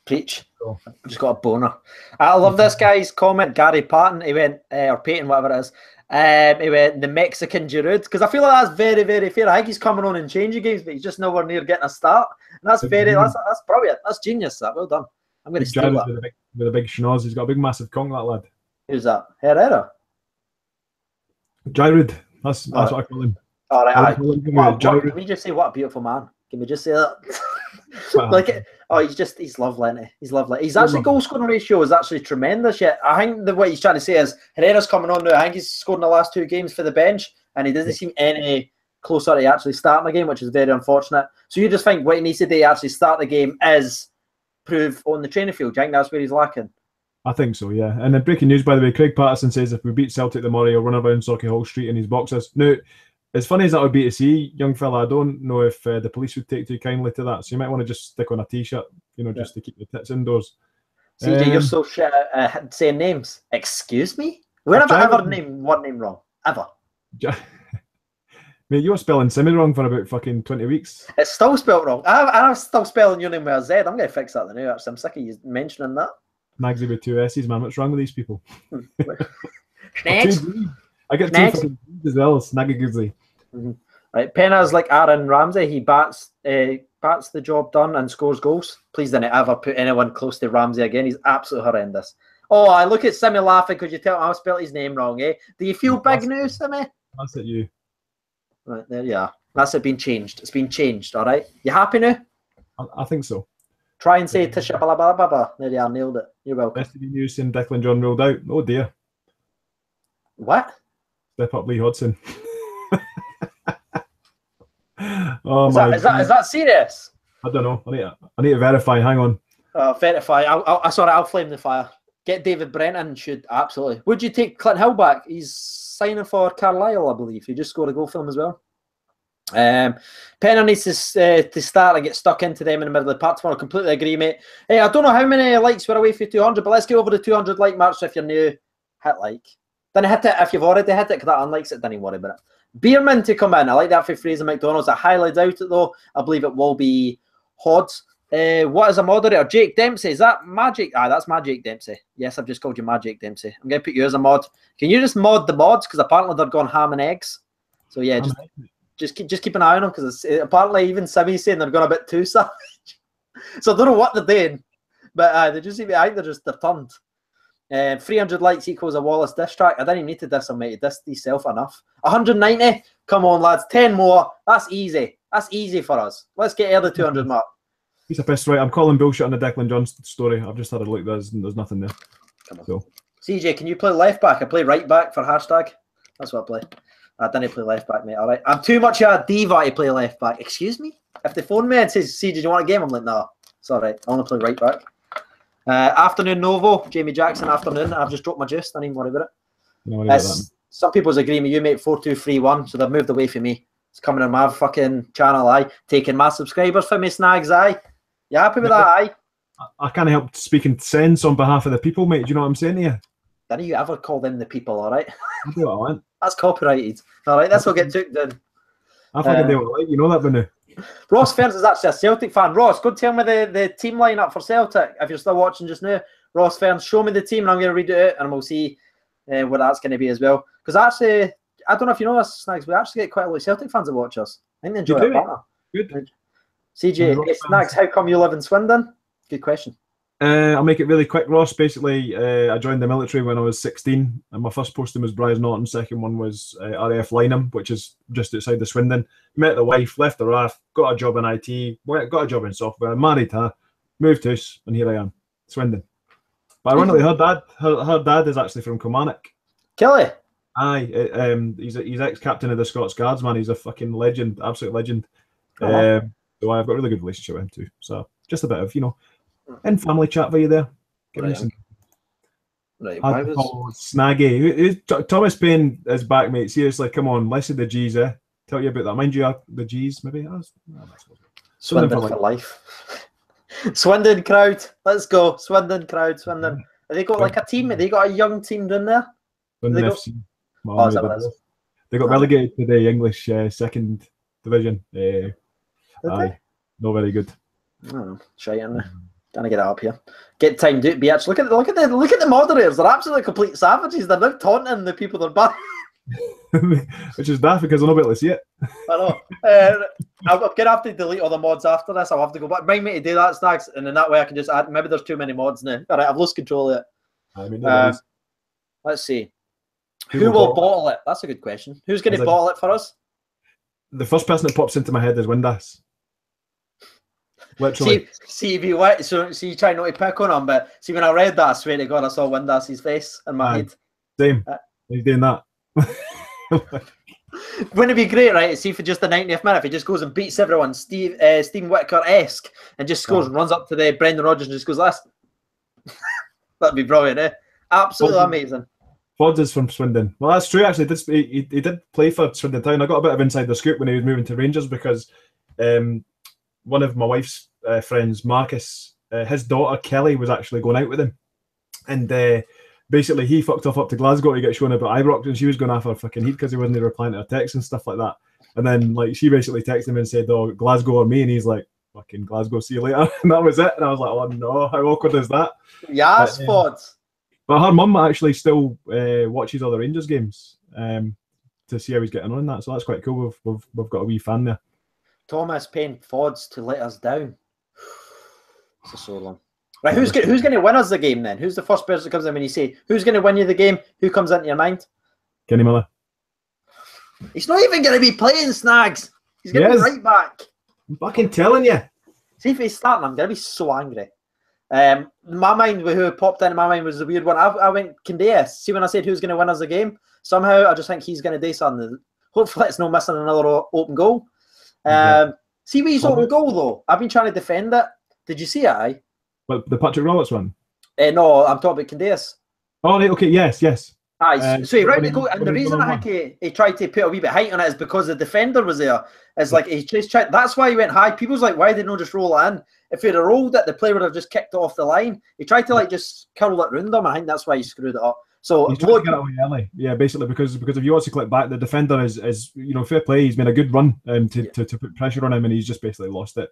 [SPEAKER 1] preach. So. I've just got a boner. I love this guy's comment. Gary Patton, he went or Payton, whatever it is. He went the Mexican Giroud, because I feel like that's very, very fair. I think he's coming on and changing games, but he's just nowhere near getting a start. And that's that's brilliant. That's genius. That well done. I'm going to steal that.
[SPEAKER 2] With a big schnoz, he's got a big massive conch, that lad.
[SPEAKER 1] Who's that? Herrera.
[SPEAKER 2] Giroud. That's what I call him.
[SPEAKER 1] All right. Can we just say what a beautiful man? Can we just say that? He's lovely, isn't he? He's lovely. He's actually goal scoring ratio is actually tremendous. Yet I think what he's trying to say is Herrera's coming on now. I think he's scored in the last 2 games for the bench, and he doesn't seem any closer to actually starting the game, which is very unfortunate. So you just think what he needs to do to actually start the game is prove on the training field. Do you think that's where he's lacking?
[SPEAKER 2] I think so, yeah. And then breaking news, by the way, Craig Patterson says if we beat Celtic tomorrow, he'll run around Sauchiehall Street in his boxers. Now, as funny as that would be to see, young fella, I don't know if the police would take too kindly to that. So you might want to just stick on a T-shirt, you know, just to keep the tits indoors.
[SPEAKER 1] CJ, you're so shit at saying names. Excuse me? Where have I ever named one name wrong? Ever?
[SPEAKER 2] Mate, you were spelling Simi wrong for about fucking 20 weeks.
[SPEAKER 1] It's still spelled wrong. I'm still spelling your name with a Z. I'm going to fix that now, actually. I'm sick of you mentioning that.
[SPEAKER 2] Magsy with 2 S's, man. What's wrong with these people?
[SPEAKER 1] Snags.
[SPEAKER 2] I get 2 fucking D's as well. Snaggagoozy.
[SPEAKER 1] Right, Pena's like Aaron Ramsey. He bats Pat's the job done and scores goals. Please don't ever put anyone close to Ramsey again. He's absolutely horrendous. Oh, I look at Simi laughing because you tell him I spelled his name wrong, eh? Do you feel big now, Simi?
[SPEAKER 2] That's it, you.
[SPEAKER 1] Right, there you are. That's it been changed. It's been changed, all right? You happy now?
[SPEAKER 2] I think so.
[SPEAKER 1] Try and say Tisha blah blah blah blah. There you are, nailed it. You're welcome.
[SPEAKER 2] Best of the news in Declan John ruled out. Oh dear.
[SPEAKER 1] What?
[SPEAKER 2] Step up Lee Hodgson.
[SPEAKER 1] Is that serious?
[SPEAKER 2] I don't know. I need to verify. Hang on.
[SPEAKER 1] Verify. I'll flame the fire. Get David Brenton. Should absolutely. Would you take Clint Hill back? He's signing for Carlisle, I believe. He just scored a goal for them as well. Penner needs to start and get stuck into them in the middle of the park tomorrow. Completely agree, mate. Hey, I don't know how many likes we're away for 200, but let's get over the 200 like mark. So if you're new, hit like. Then hit it if you've already hit it, because that unlikes it. Don't even worry about it. Bierman to come in. I like that for Fraser McDonald's. I highly doubt it though. I believe it will be Hodds. What is a moderator? Jake Dempsey. Is that Magic? That's Magic Dempsey. Yes, I've just called you Magic Dempsey. I'm going to put you as a mod. Can you just mod the mods? Because apparently they're going ham and eggs. So yeah, just keep an eye on them, because apparently even Simi's saying they're going a bit too savage. So I don't know what they're doing, but they just seem to think they're turned. 300 likes equals a Wallace diss track. I didn't even need to diss him, mate. He dissed himself enough. 190. Come on, lads. 10 more. That's easy. That's easy for us. Let's get the 200 mark.
[SPEAKER 2] He's a piss, right? I'm calling bullshit on the Declan John story. I've just had a look. There's nothing there.
[SPEAKER 1] Come on. So. CJ, can you play left back? I play right back for hashtag. That's what I play. I didn't play left back, mate. All right. I'm too much of a diva to play left back. Excuse me? If they phone me and says, CJ, do you want a game? I'm like, no. It's all right. I want to play right back. Afternoon Novo, Jamie Jackson, afternoon. I've just dropped my gist. Don't even worry about it.
[SPEAKER 2] No worry about that.
[SPEAKER 1] Some people's agreeing with you, mate. 4231. So they've moved away from me. It's coming on my fucking channel, aye. Taking my subscribers from me, snags, aye. You happy with that, aye?
[SPEAKER 2] I can't help speaking sense on behalf of the people, mate. Do you know what I'm saying to you?
[SPEAKER 1] Don't you ever call them the people, all right?
[SPEAKER 2] I do what I want.
[SPEAKER 1] That's copyrighted. All right, that's what get took down.
[SPEAKER 2] I fucking do what I like. You know that, Bruno.
[SPEAKER 1] Ross Ferns is actually a Celtic fan. Ross, go tell me the team lineup for Celtic. If you're still watching just now, Ross Ferns, show me the team and I'm going to read it out and we'll see what that's going to be as well. Because actually, I don't know if you know us, Snags, we actually get quite a lot of Celtic fans that watch us. I think they enjoy it.
[SPEAKER 2] Good.
[SPEAKER 1] CJ, Snags, how come you live in Swindon? Good question.
[SPEAKER 2] I'll make it really quick, Ross. Basically, I joined the military when I was 16, and my first posting was Brize Norton. Second one was RAF Lynham, which is just outside the Swindon. Met the wife, left the RAF, got a job in IT, got a job in software, married her, moved to us, and here I am, Swindon. But ironically, her dad is actually from Kilmarnock.
[SPEAKER 1] Kelly?
[SPEAKER 2] Aye, he's ex-captain of the Scots Guards, man. He's a fucking legend, absolute legend. So I've got a really good relationship with him too. So just a bit of, in family chat for you there. Right. Snaggy. Thomas Payne is back, mate. Seriously, come on. Let's see the G's, eh? Tell you about that. Mind you, the G's, maybe?
[SPEAKER 1] Swindon for life. Swindon crowd. Let's go. Swindon crowd. Swindon. Have they got like a team? Have they got a young team down there?
[SPEAKER 2] Swindon FC. They got relegated to the English second division. Aye. Not very good.
[SPEAKER 1] Oh, shy in there. Trying to get it up here. Get time, do it, bitch. Look at the moderators. They're absolutely complete savages. They're now taunting the people they're back.
[SPEAKER 2] Which is daft because I'm not able to see it.
[SPEAKER 1] I know. I'm going to have to delete all the mods after this. I'll have to go back. Remind me to do that, Snags, and in that way I can just add. Maybe there's too many mods now. All right, I've lost control of it. Let's see. Who will bottle it? That's a good question. Who's going to bottle it for us?
[SPEAKER 2] The first person that pops into my head is Windass. Literally.
[SPEAKER 1] See, if you went, so you try not to pick on him, but see, when I read that, I swear to God, I saw Windass's face in my head.
[SPEAKER 2] Same. He's doing that.
[SPEAKER 1] Wouldn't it be great, right? See, for just the 90th minute, if he just goes and beats everyone, Stephen Whittaker-esque, and just scores and runs up to the Brendan Rodgers and just goes, last. That'd be brilliant, eh? Absolutely amazing.
[SPEAKER 2] Fods is from Swindon. Well, that's true, actually. He did play for Swindon Town. I got a bit of inside the scoop when he was moving to Rangers because one of my wife's friends, Marcus, his daughter Kelly was actually going out with him, and basically he fucked off up to Glasgow to get shown about Ibrox, and she was going after her fucking heat because he wasn't replying to her texts and stuff like that. And then like she basically texted him and said, "Oh, Glasgow or me," and he's like, "Fucking Glasgow, see you later." And that was it. And I was like, "Oh no, how awkward is that?"
[SPEAKER 1] Yes, Fods.
[SPEAKER 2] But her mum actually still watches all the Rangers games to see how he's getting on in that, so that's quite cool. We've got a wee fan there.
[SPEAKER 1] Thomas paying Fods to let us down. It's a sore one. Right, who's going to win us the game then? Who's the first person that comes in when you say, who's going to win you the game? Who comes into your mind?
[SPEAKER 2] Kenny Miller.
[SPEAKER 1] He's not even going to be playing, Snags. He's going to be right back.
[SPEAKER 2] I'm fucking telling you.
[SPEAKER 1] See if he's starting, I'm going to be so angry. My mind, who popped into my mind was the weird one. I went Candeas. See when I said who's going to win us the game? Somehow I just think he's going to do something. Hopefully it's not missing another open goal. See where he's open goal though? I've been trying to defend it. Did you see it, aye?
[SPEAKER 2] But the Patrick Roberts one?
[SPEAKER 1] No, I'm talking about Candeas.
[SPEAKER 2] Oh, right, okay, yes.
[SPEAKER 1] Aye, so he rounded the goal, and the reason I think he tried to put a wee bit of height on it is because the defender was there. It's like he just tried. That's why he went high. People's like, why did he not just roll it in? If he'd have rolled it, the player would have just kicked it off the line. He tried to like just curl it round him. I think that's why he screwed it up. So
[SPEAKER 2] he's trying to get it away early. Yeah, basically because if you watch the clip back, the defender is fair play. He's made a good run to put pressure on him, and he's just basically lost it.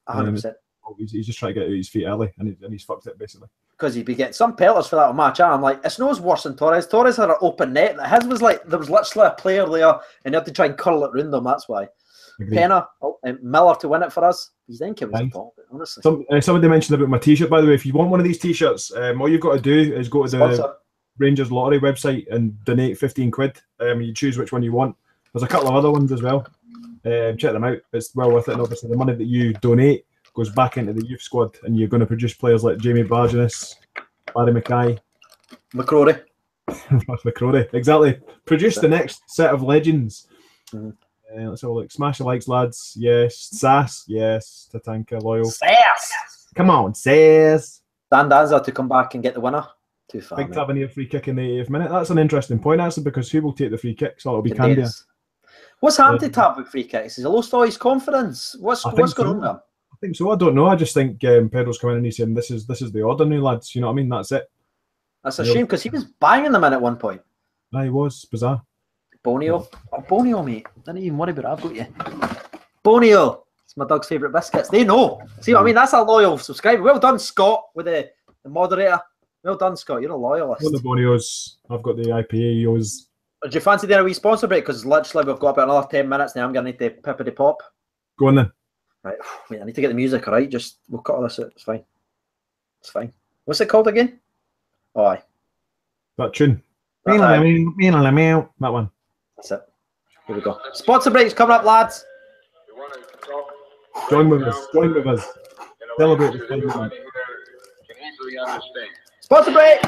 [SPEAKER 1] 100%.
[SPEAKER 2] He's just trying to get out his feet early, and he's fucked it basically. Because
[SPEAKER 1] he'd be getting some pelters for that match. I'm like, it's no worse than Torres. Torres had an open net. His was like there was literally a player there, and they had to try and curl it round them. That's why. Penna, Miller to win it for us. He's then was a ball, honestly.
[SPEAKER 2] Somebody mentioned about my T-shirt, by the way. If you want one of these T-shirts, all you've got to do is go to the Rangers Lottery website and donate 15 quid. You choose which one you want. There's a couple of other ones as well. Check them out. It's well worth it. And obviously, the money that you donate goes back into the youth squad, and you're going to produce players like Jamie Bargenis, Barry Mackay,
[SPEAKER 1] McCrorie.
[SPEAKER 2] McCrorie, exactly. Produce the next set of legends. Let's have a look. Smash the likes, lads. Yes. Sass. Yes. Tatanka, loyal.
[SPEAKER 1] Sass.
[SPEAKER 2] Come on, Sass.
[SPEAKER 1] Sandanza to come back and get the winner. Too far.
[SPEAKER 2] Big Tavernier free kick in the 80th minute. That's an interesting point, actually, because who will take the free kick? So it'll be Candia.
[SPEAKER 1] What's happened to Tab with free kicks? Is he lost all his confidence? What's going on there?
[SPEAKER 2] I think so. I don't know. I just think Pedro's coming in and he's saying this is the order now, lads. You know what I mean? That's it.
[SPEAKER 1] That's a shame because he was banging them in at one point.
[SPEAKER 2] He was bizarre.
[SPEAKER 1] Bonio. Oh, Bonio, mate. Don't even worry about it. I've got you. Bonio. It's my dog's favourite biscuits. They know. See what I mean? That's a loyal subscriber. Well done, Scott, with the moderator. Well done, Scott. You're a loyalist.
[SPEAKER 2] One of the Bonios. I've got the IPAs.
[SPEAKER 1] Do you fancy doing a wee sponsor break? Because literally we've got about another 10 minutes now. I'm going to need the pippity pop.
[SPEAKER 2] Go on then.
[SPEAKER 1] Right. Wait, I need to get the music, all right? Just, we'll cut all this out. It's fine. It's fine. What's it called again? Oh, aye.
[SPEAKER 2] That tune. That one.
[SPEAKER 1] That's it. Here we go. Sponsor break's coming up, lads.
[SPEAKER 2] Join with us. Join with us. Celebrate the thing.
[SPEAKER 1] Sponsor break.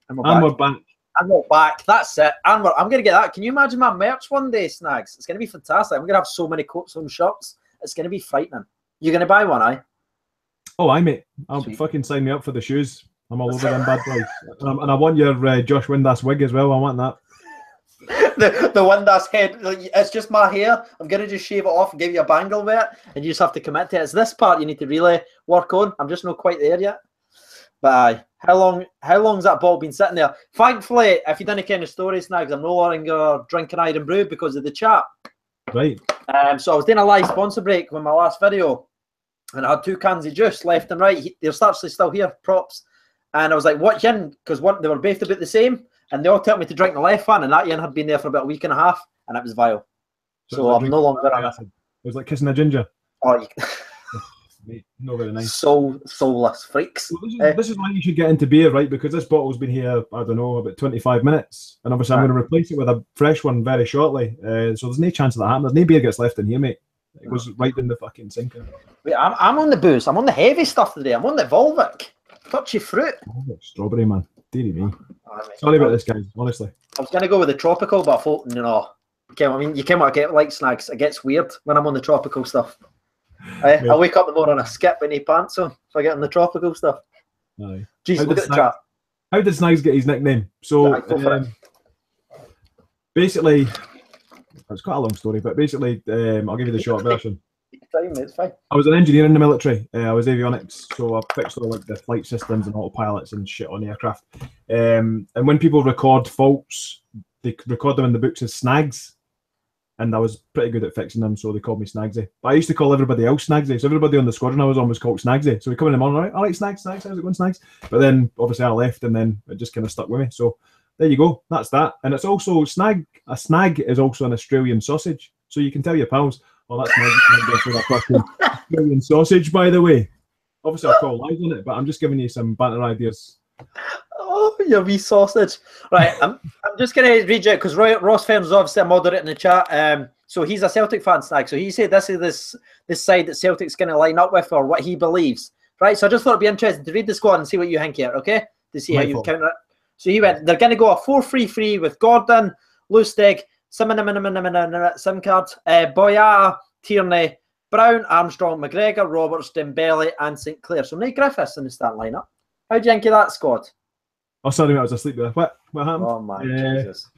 [SPEAKER 2] And we're back.
[SPEAKER 1] And we're back. That's it. And I'm going to get that. Can you imagine my merch one day, Snags? It's going to be fantastic. I'm going to have so many coats and shirts. It's going to be frightening. You're going to buy one, aye?
[SPEAKER 2] Oh, aye, mate. I'll fucking sign me up for the shoes. I'm all over them bad boys. And I want your Josh Windass wig as well. I want that.
[SPEAKER 1] the Windass head. It's just my hair. I'm going to just shave it off and give you a bangle with it. And you just have to commit to it. It's this part you need to really work on. I'm just not quite there yet. But aye. How long's that ball been sitting there? Thankfully, if you didn't kind of story, Snags, I'm no longer drinking Iron Brew because of the chat.
[SPEAKER 2] Right.
[SPEAKER 1] So I was doing a live sponsor break with my last video, and I had 2 cans of juice left and right. They're actually still here, props. And I was like, what yin? Because they were both about the same, and they all told me to drink the left one, and that yin had been there for about a week and a half, and it was vile. So I'm no longer on it.
[SPEAKER 2] It was like kissing a ginger.
[SPEAKER 1] Oh,
[SPEAKER 2] Mate, not very nice.
[SPEAKER 1] Soulless freaks.
[SPEAKER 2] Well, this is why you should get into beer, right? Because this bottle's been here, I don't know, about 25 minutes. And obviously I'm going to replace it with a fresh one very shortly. So there's no chance of that happening. There's no beer gets left in here, mate. It goes right in the fucking sink.
[SPEAKER 1] Wait, I'm on the booze. I'm on the heavy stuff today. I'm on the Volvic. Touchy fruit.
[SPEAKER 2] Oh, strawberry, man. Dearie me. Sorry about this, guys, honestly.
[SPEAKER 1] I was going to go with the tropical, but I thought, no. I mean, you came out get like Snags. It gets weird when I'm on the tropical stuff. I wake up in the morning, I skip any pants on if I get on the tropical stuff.
[SPEAKER 2] Aye.
[SPEAKER 1] Jeez, look at the chat.
[SPEAKER 2] How did Snags get his nickname? So, basically, it's quite a long story, but basically, I'll give you the short version.
[SPEAKER 1] It's fine.
[SPEAKER 2] I was an engineer in the military. I was avionics, so I fixed all like the flight systems and autopilots and shit on aircraft. And when people record faults, they record them in the books as snags. and I was pretty good at fixing them, so they called me Snagsy. But I used to call everybody else Snagsy, so everybody on the squadron I was on was called Snagsy. So we come in the morning, all right, Snags, how's it going, Snags? But then obviously I left, and then it just kind of stuck with me. So there you go, that's that. And it's also snag. A snag is also an Australian sausage, so you can tell your pals, oh, that's Australian sausage, by the way. Obviously I'll call lies on it, but I'm just giving you some banter ideas.
[SPEAKER 1] Oh, your wee sausage. Right, I'm just going to read you, because Ross Fern's obviously a moderator in the chat. So he's a Celtic fan, Snag. So he said this is this side that Celtic's going to line up with, or what he believes. Right, so I just thought it'd be interesting to read the squad and see what you think here, okay? To see how you counter it. So he went, they're going to go a 4-3-3 with Gordon, Lustig, Simcard, Boyata, Tierney, Brown, Armstrong, McGregor, Roberts, Dembele, and St Clair. So Nate Griffiths in the start lineup. How do you think of that squad?
[SPEAKER 2] Oh, sorry, I was asleep there. What happened?
[SPEAKER 1] Oh my Jesus.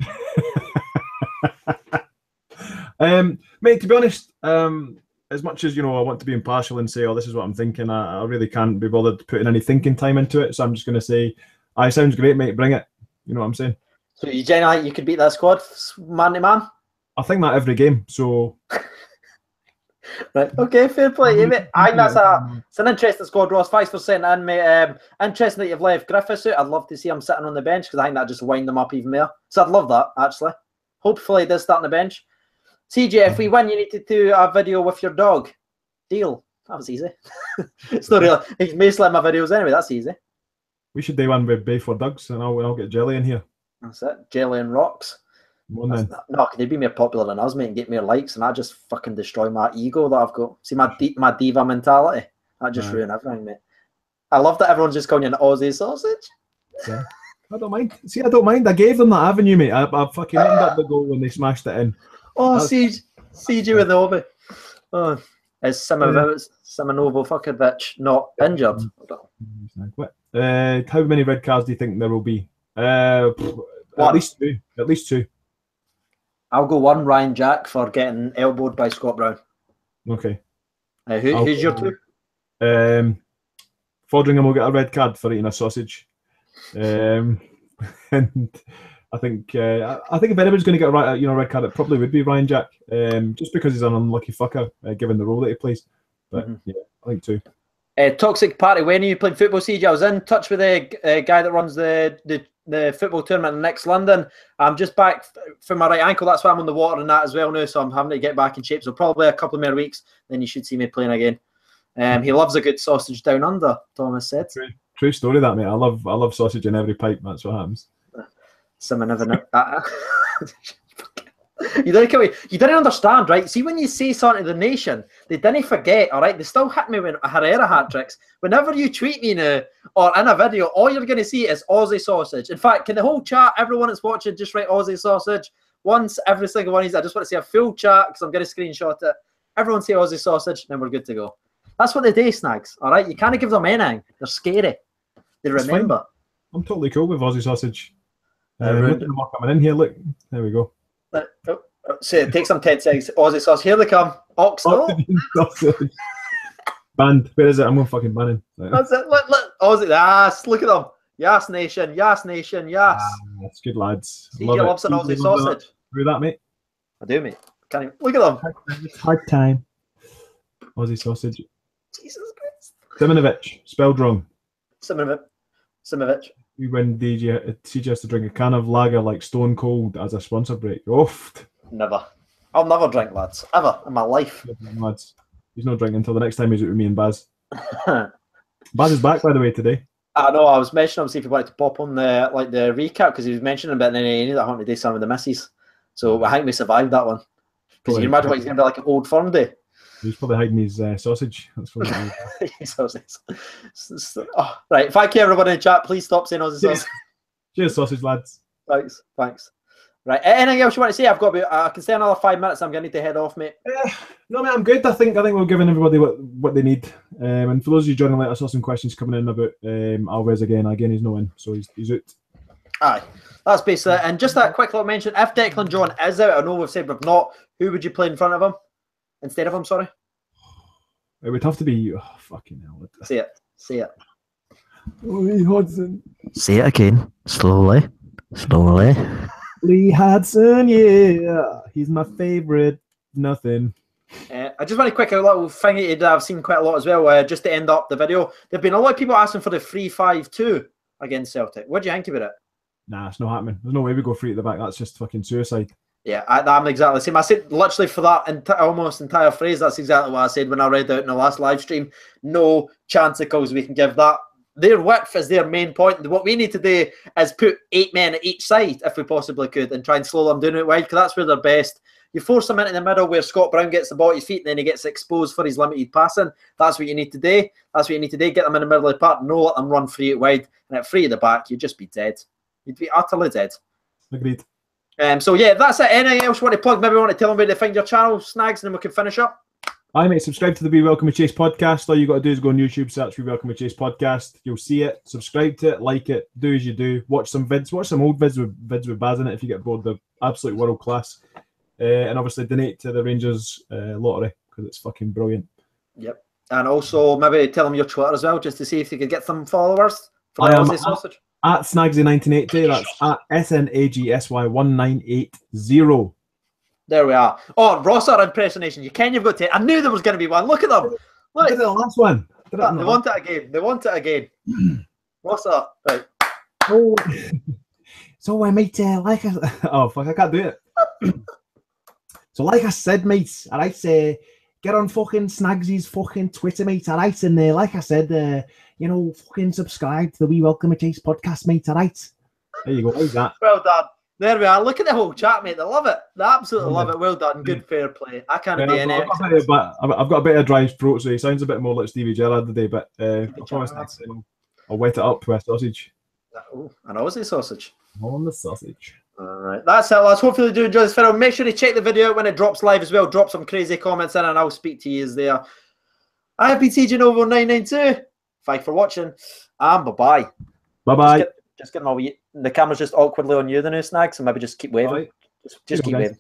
[SPEAKER 2] Mate, to be honest, as much as, you know, I want to be impartial and say, oh, this is what I'm thinking, I really can't be bothered putting any thinking time into it. So I'm just going to say, aye, sounds great, mate, bring it. You know what I'm saying? So
[SPEAKER 1] you genuinely think you could beat that squad, man to man?
[SPEAKER 2] I think that every game, so...
[SPEAKER 1] Right, okay, fair play, mate. I think it's an interesting squad, Ross. Thanks for sending in, mate. Interesting that you've left Griffiths out. I'd love to see him sitting on the bench, because I think that just wind them up even more. So I'd love that, actually. Hopefully he does start on the bench. CJ, if we win, you need to do a video with your dog. Deal. That was easy. It's not really. He's mostly my videos anyway. That's easy.
[SPEAKER 2] We should do one with Bayford Dugs, and I'll get Jelly in here.
[SPEAKER 1] That's it. Jelly and Rocks. No, can they be more popular than us, mate, and get more likes, and I just fucking destroy my ego that I've got. See, my diva mentality, I just ruin everything, mate. I love that everyone's just calling you an Aussie sausage.
[SPEAKER 2] Yeah, I don't mind. See, I don't mind. I gave them that avenue, mate. I fucking ended up the goal when they smashed it in.
[SPEAKER 1] Oh, CJ with the Obi. Oh, is Simanovo fucking bitch not injured?
[SPEAKER 2] How many red cards do you think there will be? At least two. At least two.
[SPEAKER 1] I'll go one, Ryan Jack, for getting elbowed by Scott Brown.
[SPEAKER 2] Okay.
[SPEAKER 1] Who's your two?
[SPEAKER 2] Fodringham will get a red card for eating a sausage. And I think if anybody's going to get a red card, it probably would be Ryan Jack, just because he's an unlucky fucker, given the role that he plays. But yeah, I think two.
[SPEAKER 1] Toxic Party, when are you playing football, CJ? I was in touch with the guy that runs the football tournament in next London. I'm just back from my right ankle. That's why I'm on the water and that as well now, so I'm having to get back in shape. So probably a couple more weeks, then you should see me playing again. He loves a good sausage down under, Thomas said.
[SPEAKER 2] True story, that, mate. I love sausage in every pipe. That's what happens.
[SPEAKER 1] Someone never know. You didn't understand, right? See, when you say something to the nation, they didn't forget, all right? They still hit me with Herrera hat-tricks. Whenever you tweet me now or in a video, all you're going to see is Aussie sausage. In fact, can the whole chat, everyone that's watching, just write Aussie sausage? Once every single one is, I just want to see a full chat because I'm going to screenshot it. Everyone say Aussie sausage, then we're good to go. That's what they do, Snags, all right? You can't give them anything. They're scary. They remember.
[SPEAKER 2] I'm totally cool with Aussie sausage. Look at them all coming in here. Look, there we go.
[SPEAKER 1] So it takes them 10 seconds. Aussie sauce. Here they come. Oxnell.
[SPEAKER 2] Banned. Where is it? I'm going fucking banning.
[SPEAKER 1] That's it. Look. Aussie. Yes. Look at them. Yes, nation. Yes, nation. Yes.
[SPEAKER 2] That's good, lads.
[SPEAKER 1] CJ loves an Aussie sausage.
[SPEAKER 2] Do that, mate.
[SPEAKER 1] I do, mate. Can't even. Look at them.
[SPEAKER 2] Hard time. Aussie sausage.
[SPEAKER 1] Jesus Christ.
[SPEAKER 2] Simonovic. Spelled wrong.
[SPEAKER 1] Simonovic.
[SPEAKER 2] When CJ has to drink a can of lager like Stone Cold as a sponsor break. Oof.
[SPEAKER 1] Never. I'll never drink, lads. Ever in my life.
[SPEAKER 2] Lads. He's not drinking until the next time he's out with me and Baz. Baz is back, by the way, today.
[SPEAKER 1] I know. I was mentioning him, see if he wanted to pop on the recap, because he was mentioning about then he ended up having to do some of the misses. So I think we survived that one. Because you can imagine what he's going to be like an Old Firm day.
[SPEAKER 2] He's probably hiding his sausage. That's what
[SPEAKER 1] oh, right. Thank you, everyone in the chat. Please stop saying Aussie sausage.
[SPEAKER 2] Cheers, sausage lads.
[SPEAKER 1] Thanks. Right. Anything else you want to say? I can stay another 5 minutes. I'm going to need to head off, mate.
[SPEAKER 2] No, mate, I'm good. I think we're giving everybody what they need. And for those of you joining late, I saw some questions coming in about Alves again. Again, he's no in, so he's out. Aye.
[SPEAKER 1] That's basically it. And just that quick little mention, if Declan John is out, I know we've said we've not, who would you play in front of him? Instead of him, sorry?
[SPEAKER 2] It would have to be... Oh, fucking hell.
[SPEAKER 1] Say it.
[SPEAKER 2] Oh, Hodgson.
[SPEAKER 3] Say it again. Slowly.
[SPEAKER 2] Lee Hudson, yeah, he's my favourite. Nothing.
[SPEAKER 1] I just want to quick a little thing that I've seen quite a lot as well. Just to end up the video, there've been a lot of people asking for the 3-5-2 against Celtic. What do you think about it?
[SPEAKER 2] Nah, it's not happening. There's no way we go free at the back. That's just fucking suicide.
[SPEAKER 1] Yeah, I'm exactly the same. I said literally for that almost entire phrase, that's exactly what I said when I read out in the last live stream. No chanticles we can give that. Their width is their main point. What we need to do is put 8 men at each side, if we possibly could, and try and slow them down out wide, because that's where they're best. You force them into the middle where Scott Brown gets the ball at his feet, and then he gets exposed for his limited passing. That's what you need to do. That's what you need to do. Get them in the middle of the park. No, let them run free at wide. And at free at the back, you'd just be dead. You'd be utterly dead.
[SPEAKER 2] Agreed.
[SPEAKER 1] So yeah, that's it. Anything else you want to plug? Maybe you want to tell them where to find your channel, Snags, and then we can finish up.
[SPEAKER 2] Aye, mate, subscribe to the We Welcome with Chase podcast. All you got to do is go on YouTube, search We Welcome with Chase podcast. You'll see it. Subscribe to it, like it, do as you do. Watch some vids. Watch some old vids with Baz in it if you get bored. They're absolute world class. And obviously donate to the Rangers lottery because it's fucking brilliant.
[SPEAKER 1] Yep. And also maybe tell them your Twitter as well, just to see if you could get some followers for the Aussie Sausage.
[SPEAKER 2] At Snagsy1980. That's at SNAGSY1980.
[SPEAKER 1] There we are. Oh, Rosser impersonation. You can. You've got to. I knew there was going to be one. Look at them. Look.
[SPEAKER 2] Look at the last one.
[SPEAKER 1] They want it again. They want it again. Rosser. Right.
[SPEAKER 2] Oh. So I might like I. Oh fuck! I can't do it. So like I said, mates, all right, get on fucking Snagsy's fucking Twitter, mate, all right, and like I said, you know, fucking subscribe to the We Welcome with Chase podcast, mate, all right. There you go. How's that?
[SPEAKER 1] Well done. There we are. Look at the whole chat, mate. They love it. They absolutely love it. Well done. Good fair play. I can't be any.
[SPEAKER 2] I've got a bit of dry throat, so he sounds a bit more like Stevie Gerrard today, but I promise I'll wet it up with a sausage.
[SPEAKER 1] Oh, an Aussie sausage.
[SPEAKER 2] On the sausage.
[SPEAKER 1] All right, that's it, lads. Hopefully you do enjoy this video. Make sure to check the video when it drops live as well. Drop some crazy comments in and I'll speak to you there. I have been TJ Novo 992. Thanks for watching and bye-bye.
[SPEAKER 2] Bye-bye.
[SPEAKER 1] Just getting all the camera's just awkwardly on you, the new Snag, so maybe just keep waving.
[SPEAKER 2] Right.
[SPEAKER 1] Just keep waving.